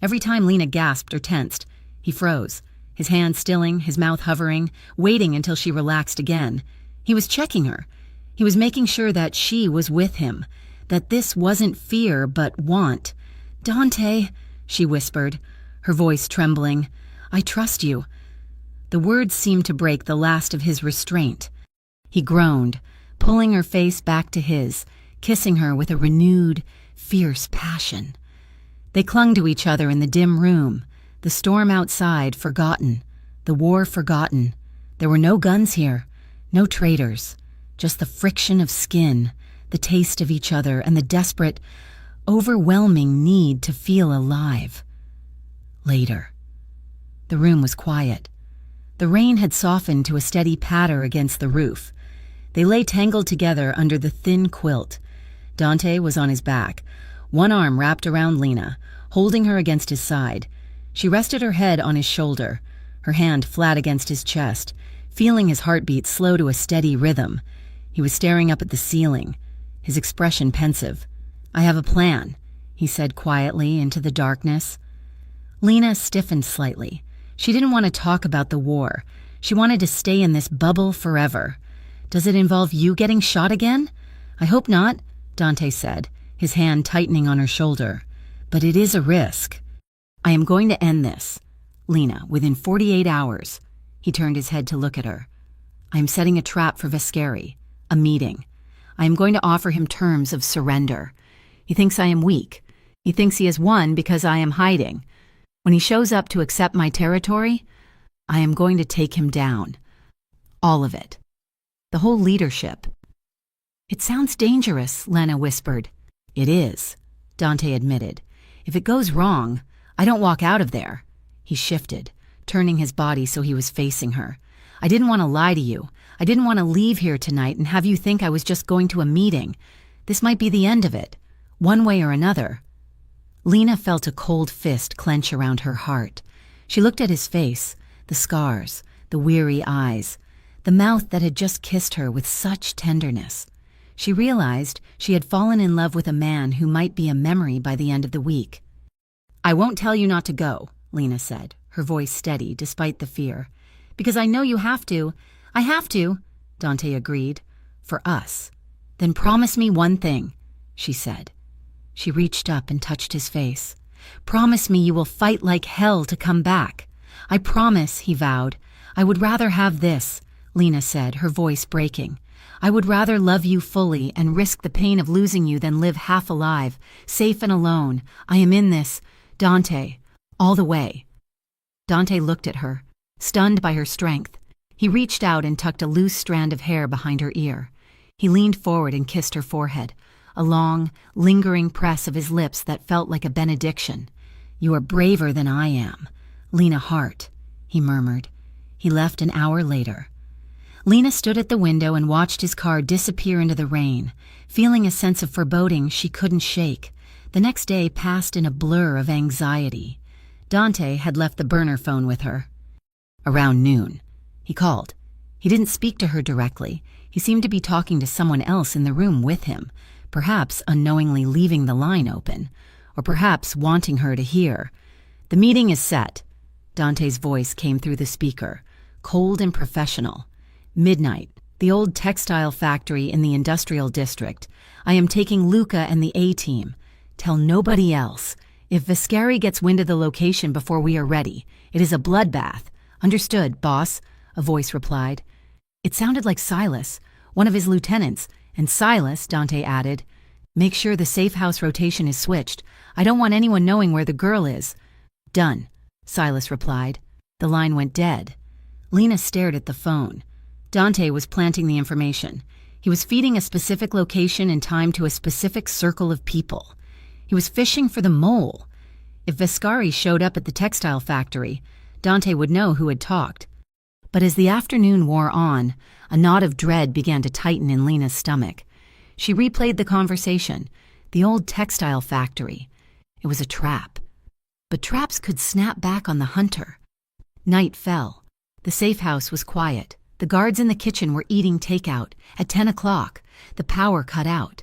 Every time Lena gasped or tensed, he froze, his hand stilling, his mouth hovering, waiting until she relaxed again. He was checking her. He was making sure that she was with him, that this wasn't fear but want. "Dante," she whispered, her voice trembling, "I trust you." The words seemed to break the last of his restraint. He groaned, pulling her face back to his, kissing her with a renewed, fierce passion. They clung to each other in the dim room, the storm outside forgotten, the war forgotten. There were no guns here, no traitors, just the friction of skin, the taste of each other, and the desperate, overwhelming need to feel alive. Later. The room was quiet. The rain had softened to a steady patter against the roof. They lay tangled together under the thin quilt. Dante was on his back, one arm wrapped around Lena, holding her against his side. She rested her head on his shoulder, her hand flat against his chest, feeling his heartbeat slow to a steady rhythm. He was staring up at the ceiling, his expression pensive. "I have a plan," he said quietly into the darkness. Lena stiffened slightly. She didn't want to talk about the war. She wanted to stay in this bubble forever. "Does it involve you getting shot again?" "I hope not," Dante said, his hand tightening on her shoulder. "But it is a risk." "I am going to end this, Lena, within 48 hours. He turned his head to look at her. "I am setting a trap for Vescari, a meeting. I am going to offer him terms of surrender. He thinks I am weak. He thinks he has won because I am hiding. When he shows up to accept my territory, I am going to take him down. All of it. The whole leadership." "It sounds dangerous," Lena whispered. "It is," Dante admitted. "If it goes wrong, I don't walk out of there." He shifted, turning his body so he was facing her. "I didn't want to lie to you. I didn't want to leave here tonight and have you think I was just going to a meeting. This might be the end of it, one way or another." Lena felt a cold fist clench around her heart. She looked at his face, the scars, the weary eyes, the mouth that had just kissed her with such tenderness. She realized she had fallen in love with a man who might be a memory by the end of the week. "I won't tell you not to go," Lena said, her voice steady despite the fear. "Because I know you have to." "I have to," Dante agreed. "For us." "Then promise me one thing," she said. She reached up and touched his face. "Promise me you will fight like hell to come back." "I promise," he vowed. "I would rather have this," Lena said, her voice breaking. "I would rather love you fully and risk the pain of losing you than live half alive, safe and alone. I am in this, Dante, all the way." Dante looked at her, stunned by her strength. He reached out and tucked a loose strand of hair behind her ear. He leaned forward and kissed her forehead, a long, lingering press of his lips that felt like a benediction. "You are braver than I am, Lena Hart," he murmured. He left an hour later. Lena stood at the window and watched his car disappear into the rain, feeling a sense of foreboding she couldn't shake. The next day passed in a blur of anxiety. Dante had left the burner phone with her. Around noon, he called. He didn't speak to her directly. He seemed to be talking to someone else in the room with him, perhaps unknowingly leaving the line open, or perhaps wanting her to hear. "The meeting is set." Dante's voice came through the speaker, cold and professional. "Midnight, the old textile factory in the industrial district. I am taking Luca and the A-team. Tell nobody else. If Viscari gets wind of the location before we are ready, it is a bloodbath." "Understood, boss," a voice replied. It sounded like Silas, one of his lieutenants, and Silas, Dante added, "Make sure the safe house rotation is switched. I don't want anyone knowing where the girl is." "Done," Silas replied. The line went dead. Lena stared at the phone. Dante was planting the information. He was feeding a specific location and time to a specific circle of people. He was fishing for the mole. If Viscari showed up at the textile factory, Dante would know who had talked. But as the afternoon wore on, a knot of dread began to tighten in Lena's stomach. She replayed the conversation. The old textile factory. It was a trap. But traps could snap back on the hunter. Night fell. The safe house was quiet. The guards in the kitchen were eating takeout. At 10 o'clock, the power cut out.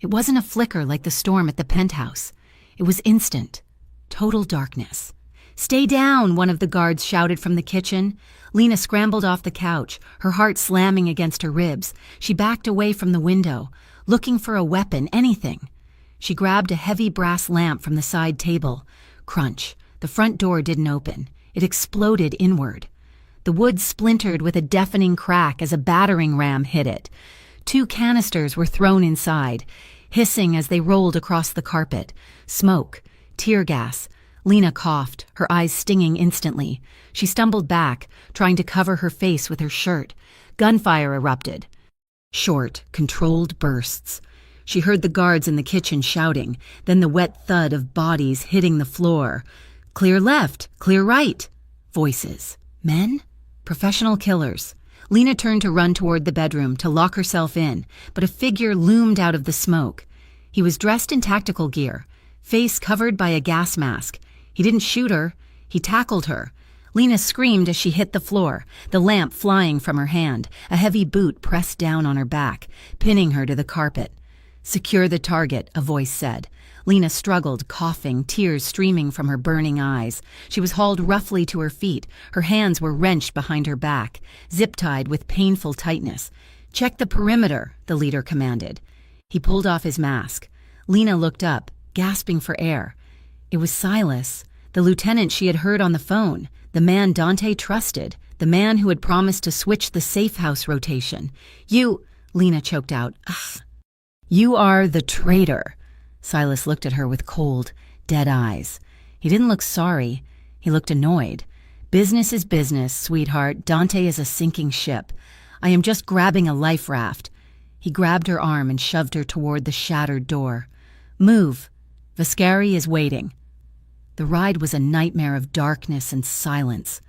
It wasn't a flicker like the storm at the penthouse. It was instant. Total darkness. "Stay down," one of the guards shouted from the kitchen. Lena scrambled off the couch, her heart slamming against her ribs. She backed away from the window, looking for a weapon, anything. She grabbed a heavy brass lamp from the side table. Crunch. The front door didn't open. It exploded inward. The wood splintered with a deafening crack as a battering ram hit it. 2 canisters were thrown inside, hissing as they rolled across the carpet. Smoke, tear gas. Lena coughed, her eyes stinging instantly. She stumbled back, trying to cover her face with her shirt. Gunfire erupted. Short, controlled bursts. She heard the guards in the kitchen shouting, then the wet thud of bodies hitting the floor. "Clear left, clear right." Voices. Men? Professional killers. Lena turned to run toward the bedroom to lock herself in, but a figure loomed out of the smoke. He was dressed in tactical gear, face covered by a gas mask. He didn't shoot her. He tackled her. Lena screamed as she hit the floor, the lamp flying from her hand, a heavy boot pressed down on her back, pinning her to the carpet. "Secure the target," a voice said. Lena struggled, coughing, tears streaming from her burning eyes. She was hauled roughly to her feet. Her hands were wrenched behind her back, zip-tied with painful tightness. "Check the perimeter," the leader commanded. He pulled off his mask. Lena looked up, gasping for air. It was Silas, the lieutenant she had heard on the phone, the man Dante trusted, the man who had promised to switch the safe house rotation. "You," Lena choked out, "Ugh. You are the traitor." Silas looked at her with cold, dead eyes. He didn't look sorry. He looked annoyed. "Business is business, sweetheart. Dante is a sinking ship. I am just grabbing a life raft." He grabbed her arm and shoved her toward the shattered door. "Move. Viscari is waiting." The ride was a nightmare of darkness and silence.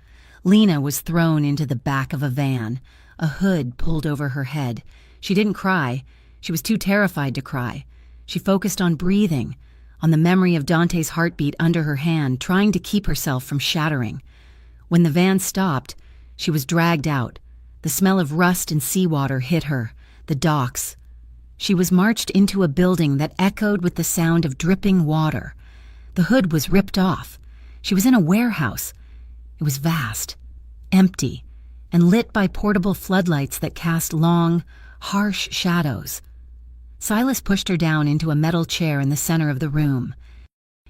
Lena was thrown into the back of a van. A hood pulled over her head. She didn't cry. She was too terrified to cry. She focused on breathing, on the memory of Dante's heartbeat under her hand, trying to keep herself from shattering. When the van stopped, she was dragged out. The smell of rust and seawater hit her, the docks. She was marched into a building that echoed with the sound of dripping water. The hood was ripped off. She was in a warehouse. It was vast, empty, and lit by portable floodlights that cast long, harsh shadows. Silas pushed her down into a metal chair in the center of the room.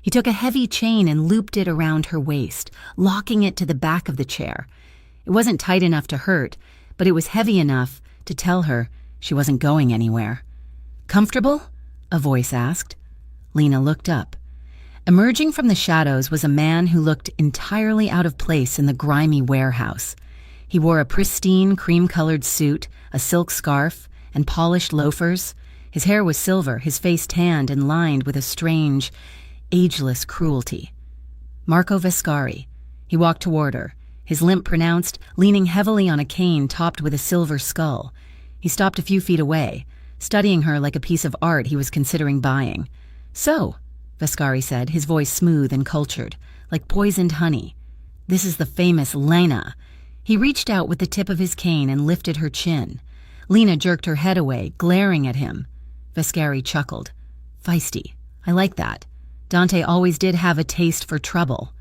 He took a heavy chain and looped it around her waist, locking it to the back of the chair. It wasn't tight enough to hurt, but it was heavy enough to tell her she wasn't going anywhere. "Comfortable?" a voice asked. Lena looked up. Emerging from the shadows was a man who looked entirely out of place in the grimy warehouse. He wore a pristine cream-colored suit, a silk scarf, and polished loafers. His hair was silver, his face tanned and lined with a strange, ageless cruelty. Marco Vescari. He walked toward her, his limp pronounced, leaning heavily on a cane topped with a silver skull. He stopped a few feet away, studying her like a piece of art he was considering buying. "So," Vescari said, his voice smooth and cultured, like poisoned honey. "This is the famous Lena." He reached out with the tip of his cane and lifted her chin. Lena jerked her head away, glaring at him. Vescari chuckled. "Feisty. I like that. Dante always did have a taste for trouble."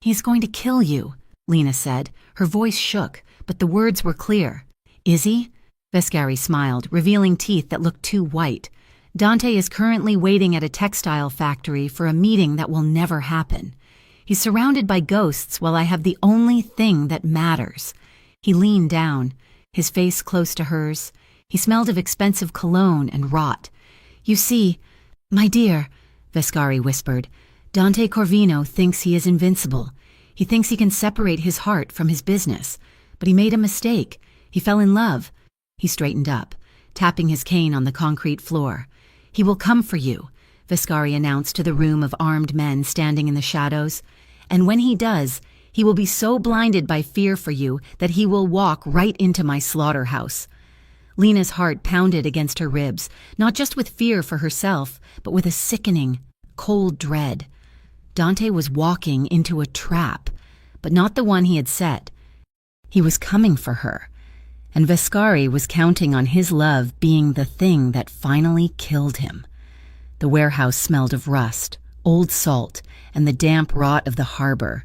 "He's going to kill you," Lena said. Her voice shook, but the words were clear. "Is he?" Vescari smiled, revealing teeth that looked too white. "Dante is currently waiting at a textile factory for a meeting that will never happen. He's surrounded by ghosts while I have the only thing that matters." He leaned down, his face close to hers. He smelled of expensive cologne and rot. "You see, my dear," Vescari whispered, "Dante Corvino thinks he is invincible. He thinks he can separate his heart from his business. But he made a mistake. He fell in love." He straightened up, tapping his cane on the concrete floor. "He will come for you," Vescari announced to the room of armed men standing in the shadows. "And when he does, he will be so blinded by fear for you that he will walk right into my slaughterhouse." Lena's heart pounded against her ribs, not just with fear for herself, but with a sickening, cold dread. Dante was walking into a trap, but not the one he had set. He was coming for her, and Vescari was counting on his love being the thing that finally killed him. The warehouse smelled of rust, old salt, and the damp rot of the harbor.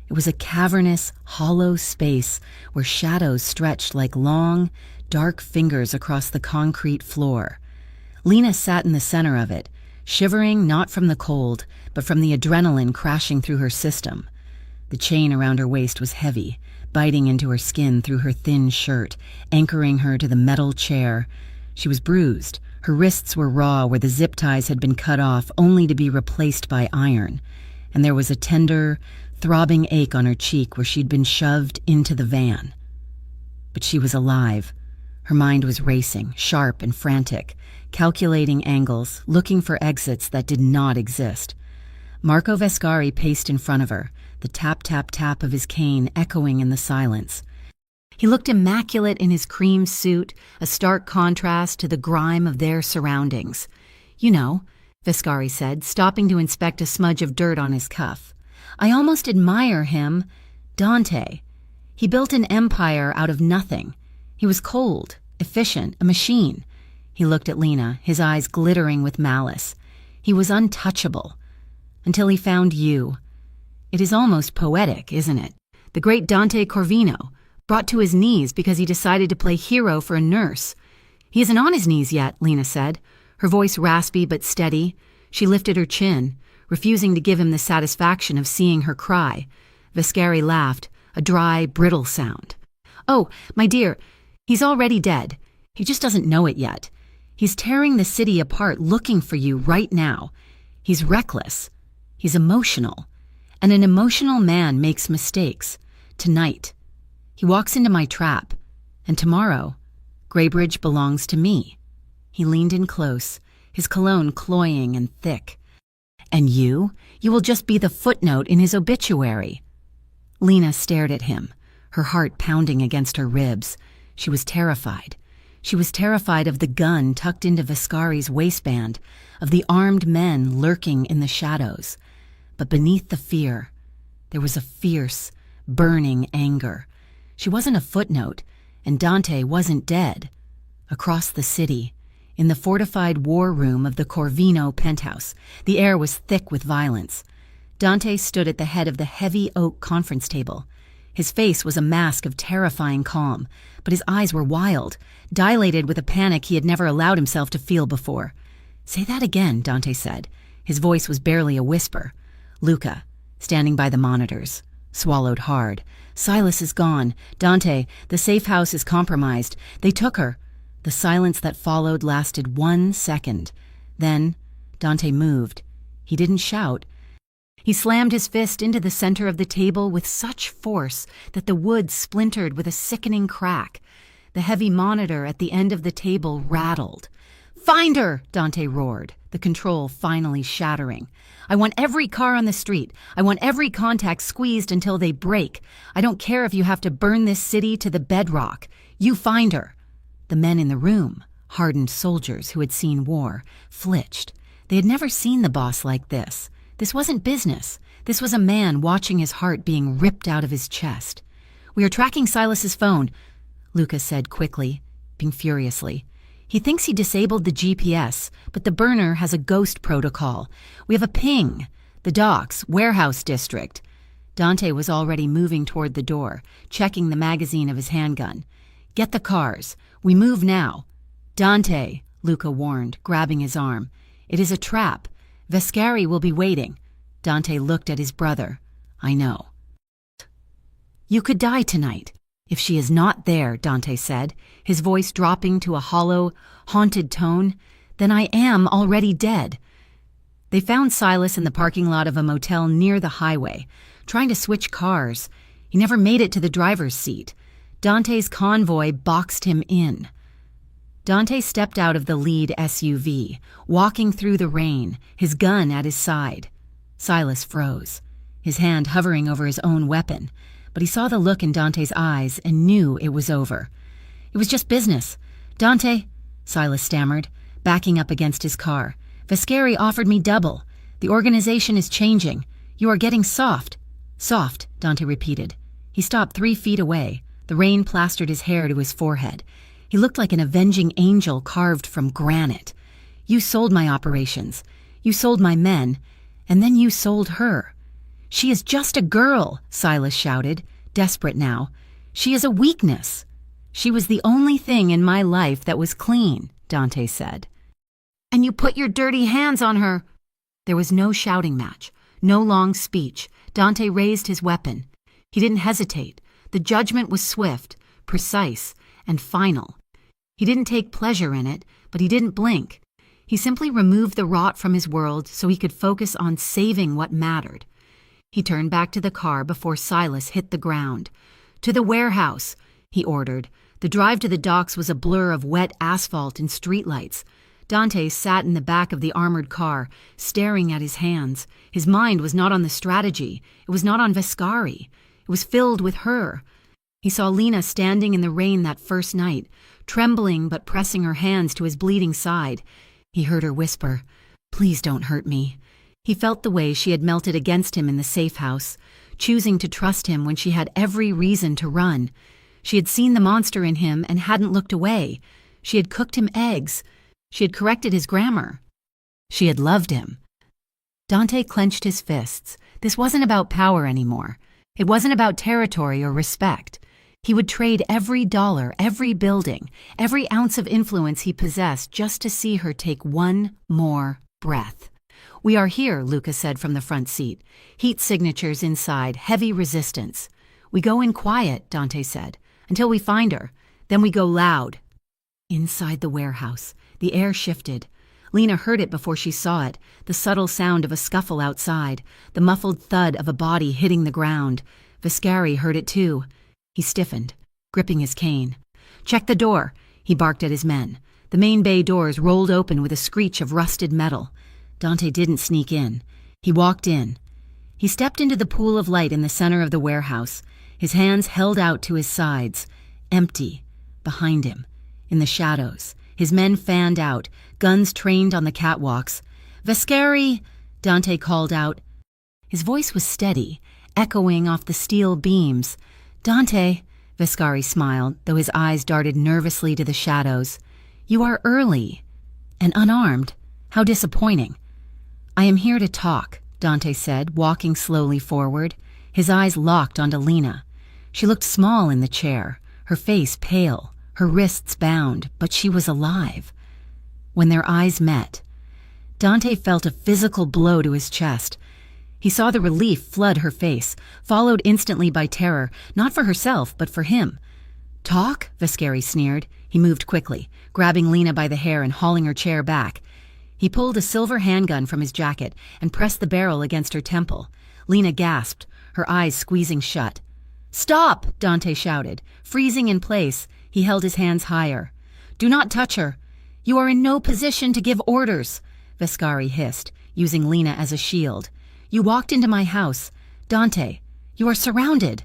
It was a cavernous, hollow space where shadows stretched like long, dark fingers across the concrete floor. Lena sat in the center of it, shivering not from the cold, but from the adrenaline crashing through her system. The chain around her waist was heavy, biting into her skin through her thin shirt, anchoring her to the metal chair. She was bruised. Her wrists were raw where the zip ties had been cut off only to be replaced by iron. And there was a tender, throbbing ache on her cheek where she'd been shoved into the van. But she was alive. Her mind was racing, sharp and frantic, calculating angles, looking for exits that did not exist. Marco Vescari paced in front of her, the tap-tap-tap of his cane echoing in the silence. He looked immaculate in his cream suit, a stark contrast to the grime of their surroundings. "You know," Vescari said, stopping to inspect a smudge of dirt on his cuff, "I almost admire him. Dante. He built an empire out of nothing. He was cold, efficient, a machine." He looked at Lena, his eyes glittering with malice. "He was untouchable. Until he found you. It is almost poetic, isn't it? The great Dante Corvino, brought to his knees because he decided to play hero for a nurse." "He isn't on his knees yet," Lena said, her voice raspy but steady. She lifted her chin, refusing to give him the satisfaction of seeing her cry. Vescari laughed, a dry, brittle sound. "Oh, my dear, he's already dead. He just doesn't know it yet. He's tearing the city apart looking for you right now. He's reckless. He's emotional. And an emotional man makes mistakes. Tonight. He walks into my trap. And tomorrow, Graybridge belongs to me." He leaned in close, his cologne cloying and thick. "And you will just be the footnote in his obituary." Lena stared at him, her heart pounding against her ribs. She was terrified. She was terrified of the gun tucked into Vescari's waistband, of the armed men lurking in the shadows. But beneath the fear, there was a fierce, burning anger. She wasn't a footnote, and Dante wasn't dead. Across the city, in the fortified war room of the Corvino penthouse, the air was thick with violence. Dante stood at the head of the heavy oak conference table. His face was a mask of terrifying calm, but his eyes were wild, dilated with a panic he had never allowed himself to feel before. "Say that again," Dante said. His voice was barely a whisper. Luca, standing by the monitors, swallowed hard. "Silas is gone. Dante, the safe house is compromised. They took her." The silence that followed lasted 1 second. Then Dante moved. He didn't shout. He slammed his fist into the center of the table with such force that the wood splintered with a sickening crack. The heavy monitor at the end of the table rattled. "Find her!" Dante roared, the control finally shattering. "I want every car on the street. I want every contact squeezed until they break. I don't care if you have to burn this city to the bedrock. You find her." The men in the room, hardened soldiers who had seen war, flinched. They had never seen the boss like this. This wasn't business. This was a man watching his heart being ripped out of his chest. "We are tracking Silas's phone," Lucas said quickly, being furiously. "He thinks he disabled the GPS, but the burner has a ghost protocol. We have a ping. The docks, warehouse district." Dante was already moving toward the door, checking the magazine of his handgun. "Get the cars. We move now." "Dante," Luca warned, grabbing his arm. "It is a trap. Vescari will be waiting." Dante looked at his brother. "I know." "You could die tonight. If she is not there," Dante said, his voice dropping to a hollow, haunted tone, "then I am already dead." They found Silas in the parking lot of a motel near the highway, trying to switch cars. He never made it to the driver's seat. Dante's convoy boxed him in. Dante stepped out of the lead SUV, walking through the rain, his gun at his side. Silas froze, his hand hovering over his own weapon, but he saw the look in Dante's eyes and knew it was over. "It was just business. Dante," Silas stammered, backing up against his car. "Vescari offered me double. The organization is changing. You are getting soft." "Soft," Dante repeated. He stopped 3 feet away. The rain plastered his hair to his forehead. He looked like an avenging angel carved from granite. "You sold my operations. You sold my men. And then you sold her." "She is just a girl," Silas shouted, desperate now. "She is a weakness." "She was the only thing in my life that was clean," Dante said. "And you put your dirty hands on her." There was no shouting match, no long speech. Dante raised his weapon. He didn't hesitate. The judgment was swift, precise, and final. He didn't take pleasure in it, but he didn't blink. He simply removed the rot from his world so he could focus on saving what mattered. He turned back to the car before Silas hit the ground. "To the warehouse," he ordered. The drive to the docks was a blur of wet asphalt and streetlights. Dante sat in the back of the armored car, staring at his hands. His mind was not on the strategy. It was not on Vescari. It was filled with her. He saw Lena standing in the rain that first night, trembling but pressing her hands to his bleeding side. He heard her whisper, "Please don't hurt me." He felt the way she had melted against him in the safe house, choosing to trust him when she had every reason to run. She had seen the monster in him and hadn't looked away. She had cooked him eggs. She had corrected his grammar. She had loved him. Dante clenched his fists. This wasn't about power anymore. It wasn't about territory or respect. He would trade every dollar, every building, every ounce of influence he possessed just to see her take one more breath. "We are here," Luca said from the front seat. Heat signatures inside, heavy resistance. "We go in quiet," Dante said, "until we find her. Then we go loud." Inside the warehouse, the air shifted. Lena heard it before she saw it, the subtle sound of a scuffle outside, the muffled thud of a body hitting the ground. Vescari heard it too. He stiffened, gripping his cane. "Check the door," he barked at his men. The main bay doors rolled open with a screech of rusted metal. Dante didn't sneak in. He walked in. He stepped into the pool of light in the center of the warehouse, his hands held out to his sides, empty, behind him, in the shadows. His men fanned out, guns trained on the catwalks. "Vescari!" Dante called out. His voice was steady, echoing off the steel beams. "Dante," Vescari smiled, though his eyes darted nervously to the shadows. "You are early. And unarmed. How disappointing." "I am here to talk," Dante said, walking slowly forward. His eyes locked onto Lena. She looked small in the chair, her face pale, her wrists bound, but she was alive. When their eyes met, Dante felt a physical blow to his chest. He saw the relief flood her face, followed instantly by terror, not for herself, but for him. "Talk?" Vascari sneered. He moved quickly, grabbing Lena by the hair and hauling her chair back. He pulled a silver handgun from his jacket and pressed the barrel against her temple. Lena gasped, her eyes squeezing shut. "Stop!" Dante shouted. Freezing in place, he held his hands higher. "Do not touch her. You are in no position to give orders," Vascari hissed, using Lena as a shield. "You walked into my house. Dante, you are surrounded."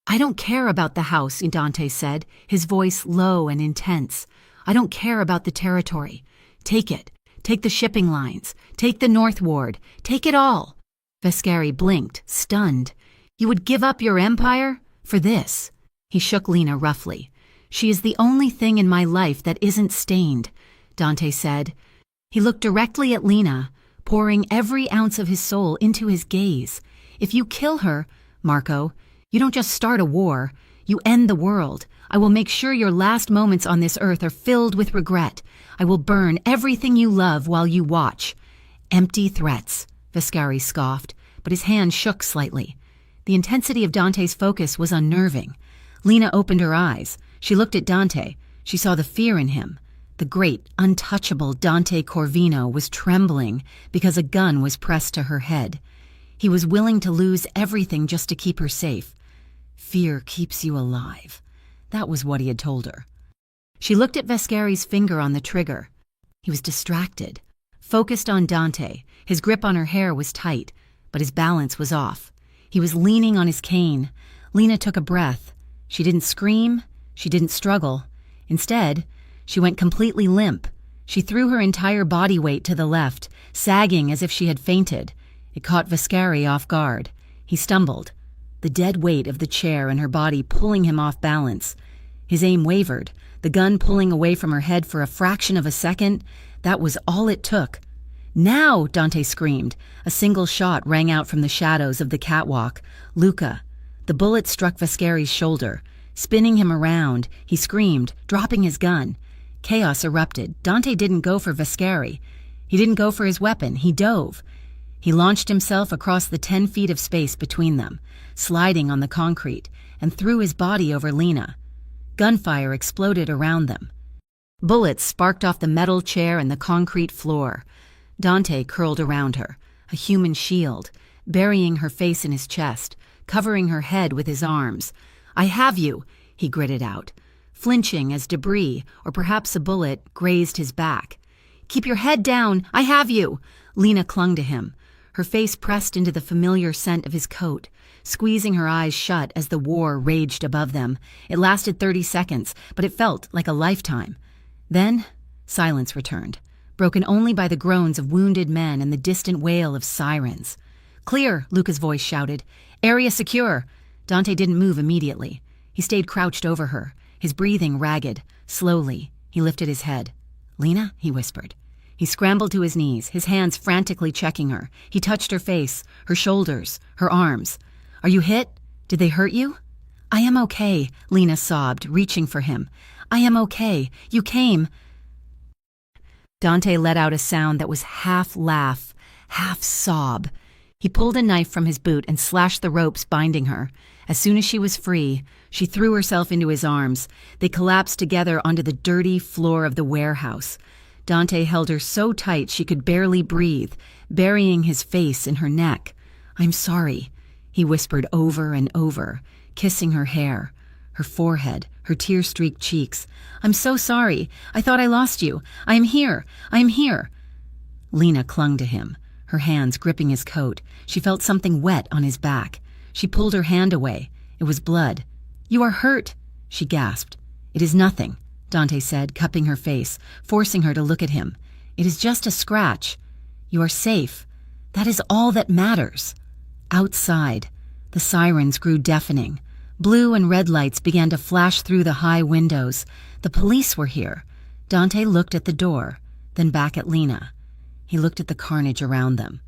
"I don't care about the house," Dante said, his voice low and intense. "I don't care about the territory. Take it. Take the shipping lines. Take the North Ward. Take it all." Vascari blinked, stunned. "You would give up your empire? For this?" He shook Lena roughly. "She is the only thing in my life that isn't stained," Dante said. He looked directly at Lena, pouring every ounce of his soul into his gaze. "If you kill her, Marco, you don't just start a war. You end the world. I will make sure your last moments on this earth are filled with regret. I will burn everything you love while you watch." "Empty threats," Vascari scoffed, but his hand shook slightly. The intensity of Dante's focus was unnerving. Lena opened her eyes. She looked at Dante. She saw the fear in him. The great, untouchable Dante Corvino was trembling because a gun was pressed to her head. He was willing to lose everything just to keep her safe. "Fear keeps you alive." That was what he had told her. She looked at Vascari's finger on the trigger. He was distracted, focused on Dante. His grip on her hair was tight, but his balance was off. He was leaning on his cane. Lena took a breath. She didn't scream. She didn't struggle. Instead, she went completely limp. She threw her entire body weight to the left, sagging as if she had fainted. It caught Vascari off guard. He stumbled, the dead weight of the chair and her body pulling him off balance. His aim wavered, the gun pulling away from her head for a fraction of a second. That was all it took. "Now!" Dante screamed. A single shot rang out from the shadows of the catwalk. Luca. The bullet struck Vascari's shoulder. Spinning him around, he screamed, dropping his gun. Chaos erupted. Dante didn't go for Vascari. He didn't go for his weapon. He dove. He launched himself across the 10 feet of space between them, sliding on the concrete, and threw his body over Lena. Gunfire exploded around them. Bullets sparked off the metal chair and the concrete floor. Dante curled around her, a human shield, burying her face in his chest, covering her head with his arms. "I have you," he gritted out, flinching as debris, or perhaps a bullet, grazed his back. "Keep your head down. I have you." Lena clung to him, her face pressed into the familiar scent of his coat, squeezing her eyes shut as the war raged above them. It lasted 30 seconds, but it felt like a lifetime. Then, silence returned, broken only by the groans of wounded men and the distant wail of sirens. "Clear," Luca's voice shouted. "Area secure." Dante didn't move immediately. He stayed crouched over her, his breathing ragged. Slowly, he lifted his head. "Lena?" he whispered. He scrambled to his knees, his hands frantically checking her. He touched her face, her shoulders, her arms. "Are you hit? Did they hurt you?" "I am okay," Lena sobbed, reaching for him. "I am okay. You came." Dante let out a sound that was half laugh, half sob. He pulled a knife from his boot and slashed the ropes binding her. As soon as she was free, she threw herself into his arms. They collapsed together onto the dirty floor of the warehouse. Dante held her so tight she could barely breathe, burying his face in her neck. "I'm sorry," he whispered over and over, kissing her hair, her forehead, her tear-streaked cheeks. "I'm so sorry. I thought I lost you. I am here. I am here." Lena clung to him, her hands gripping his coat. She felt something wet on his back. She pulled her hand away. It was blood. "You are hurt," she gasped. "It is nothing," Dante said, cupping her face, forcing her to look at him. "It is just a scratch. You are safe. That is all that matters." Outside, the sirens grew deafening. Blue and red lights began to flash through the high windows. The police were here. Dante looked at the door, then back at Lena. He looked at the carnage around them.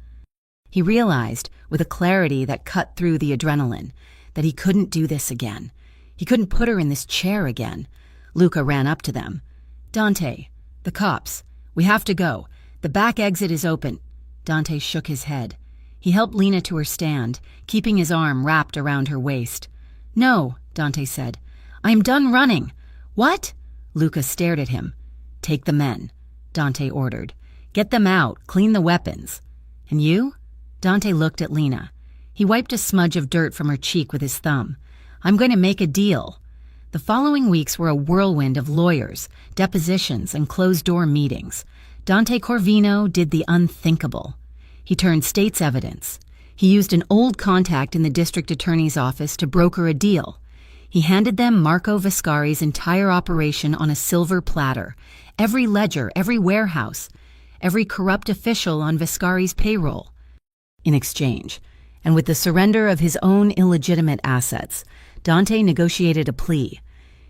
He realized, with a clarity that cut through the adrenaline, that he couldn't do this again. He couldn't put her in this chair again. Luca ran up to them. "Dante, the cops. We have to go. The back exit is open." Dante shook his head. He helped Lena to her stand, keeping his arm wrapped around her waist. "No," Dante said. "I am done running." "What?" Luca stared at him. "Take the men," Dante ordered. "Get them out, clean the weapons." "And you?" Dante looked at Lena. He wiped a smudge of dirt from her cheek with his thumb. "I'm going to make a deal." The following weeks were a whirlwind of lawyers, depositions, and closed-door meetings. Dante Corvino did the unthinkable. He turned state's evidence. He used an old contact in the district attorney's office to broker a deal. He handed them Marco Viscari's entire operation on a silver platter, every ledger, every warehouse, every corrupt official on Viscari's payroll. In exchange, and with the surrender of his own illegitimate assets, Dante negotiated a plea.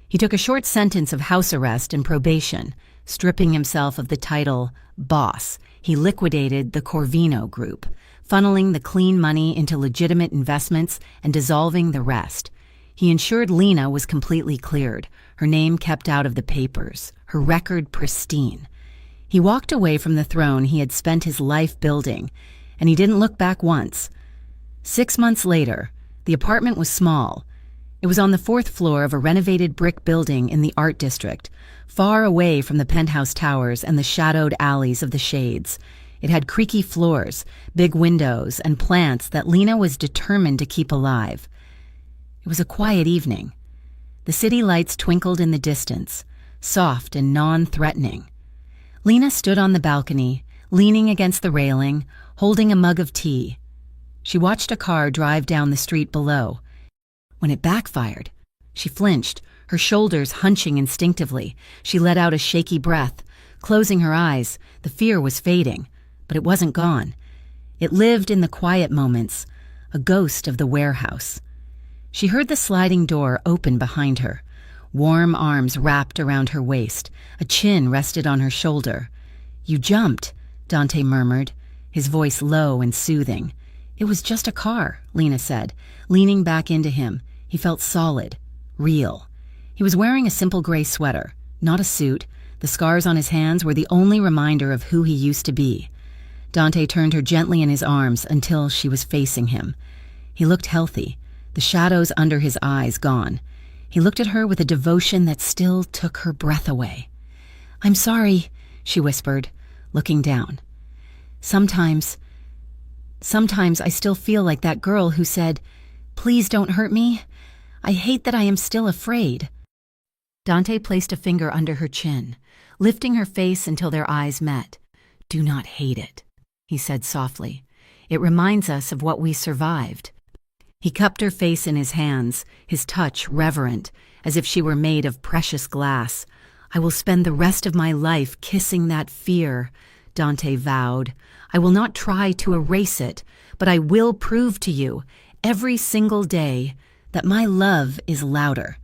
He took a short sentence of house arrest and probation. Stripping himself of the title boss, he liquidated the Corvino Group, funneling the clean money into legitimate investments and dissolving the rest. He ensured Lena was completely cleared, her name kept out of the papers, her record pristine. He walked away from the throne he had spent his life building, and he didn't look back once. 6 months later, the apartment was small. It was on the 4th floor of a renovated brick building in the Art District, far away from the penthouse towers and the shadowed alleys of the shades. It had creaky floors, big windows, and plants that Lena was determined to keep alive. It was a quiet evening. The city lights twinkled in the distance, soft and non-threatening. Lena stood on the balcony, leaning against the railing, holding a mug of tea. She watched a car drive down the street below. When it backfired, she flinched, her shoulders hunching instinctively. She let out a shaky breath. Closing her eyes, the fear was fading, but it wasn't gone. It lived in the quiet moments, a ghost of the warehouse. She heard the sliding door open behind her. Warm arms wrapped around her waist. A chin rested on her shoulder. "You jumped," Dante murmured, his voice low and soothing. "It was just a car," Lena said, leaning back into him. He felt solid, real. He was wearing a simple gray sweater, not a suit. The scars on his hands were the only reminder of who he used to be. Dante turned her gently in his arms until she was facing him. He looked healthy, the shadows under his eyes gone. He looked at her with a devotion that still took her breath away. "I'm sorry," she whispered, looking down. Sometimes I still feel like that girl who said, 'Please don't hurt me.' I hate that I am still afraid." Dante placed a finger under her chin, lifting her face until their eyes met. "Do not hate it," he said softly. "It reminds us of what we survived." He cupped her face in his hands, his touch reverent, as if she were made of precious glass. "I will spend the rest of my life kissing that fear," Dante vowed. "I will not try to erase it, but I will prove to you, every single day, that my love is louder."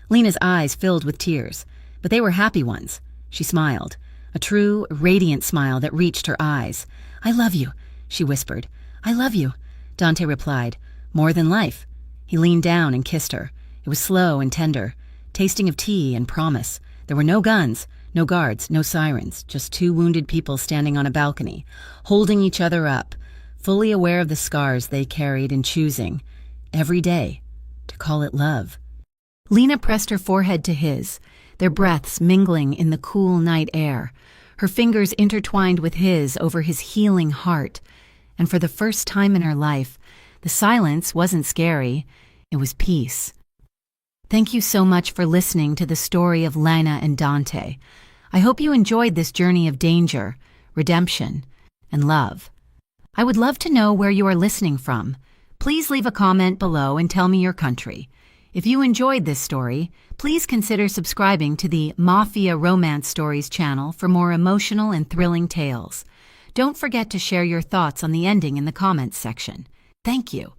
Lena's eyes filled with tears, but they were happy ones. She smiled, a true, radiant smile that reached her eyes. "I love you," she whispered. "I love you," Dante replied. "More than life." He leaned down and kissed her. It was slow and tender, tasting of tea and promise. There were no guns, no guards, no sirens, just 2 wounded people standing on a balcony, holding each other up, fully aware of the scars they carried and choosing, every day, to call it love. Lena pressed her forehead to his, their breaths mingling in the cool night air, her fingers intertwined with his over his healing heart. And for the first time in her life, the silence wasn't scary, it was peace. Thank you so much for listening to the story of Lena and Dante. I hope you enjoyed this journey of danger, redemption, and love. I would love to know where you are listening from. Please leave a comment below and tell me your country. If you enjoyed this story, please consider subscribing to the Mafia Romance Stories channel for more emotional and thrilling tales. Don't forget to share your thoughts on the ending in the comments section. Thank you.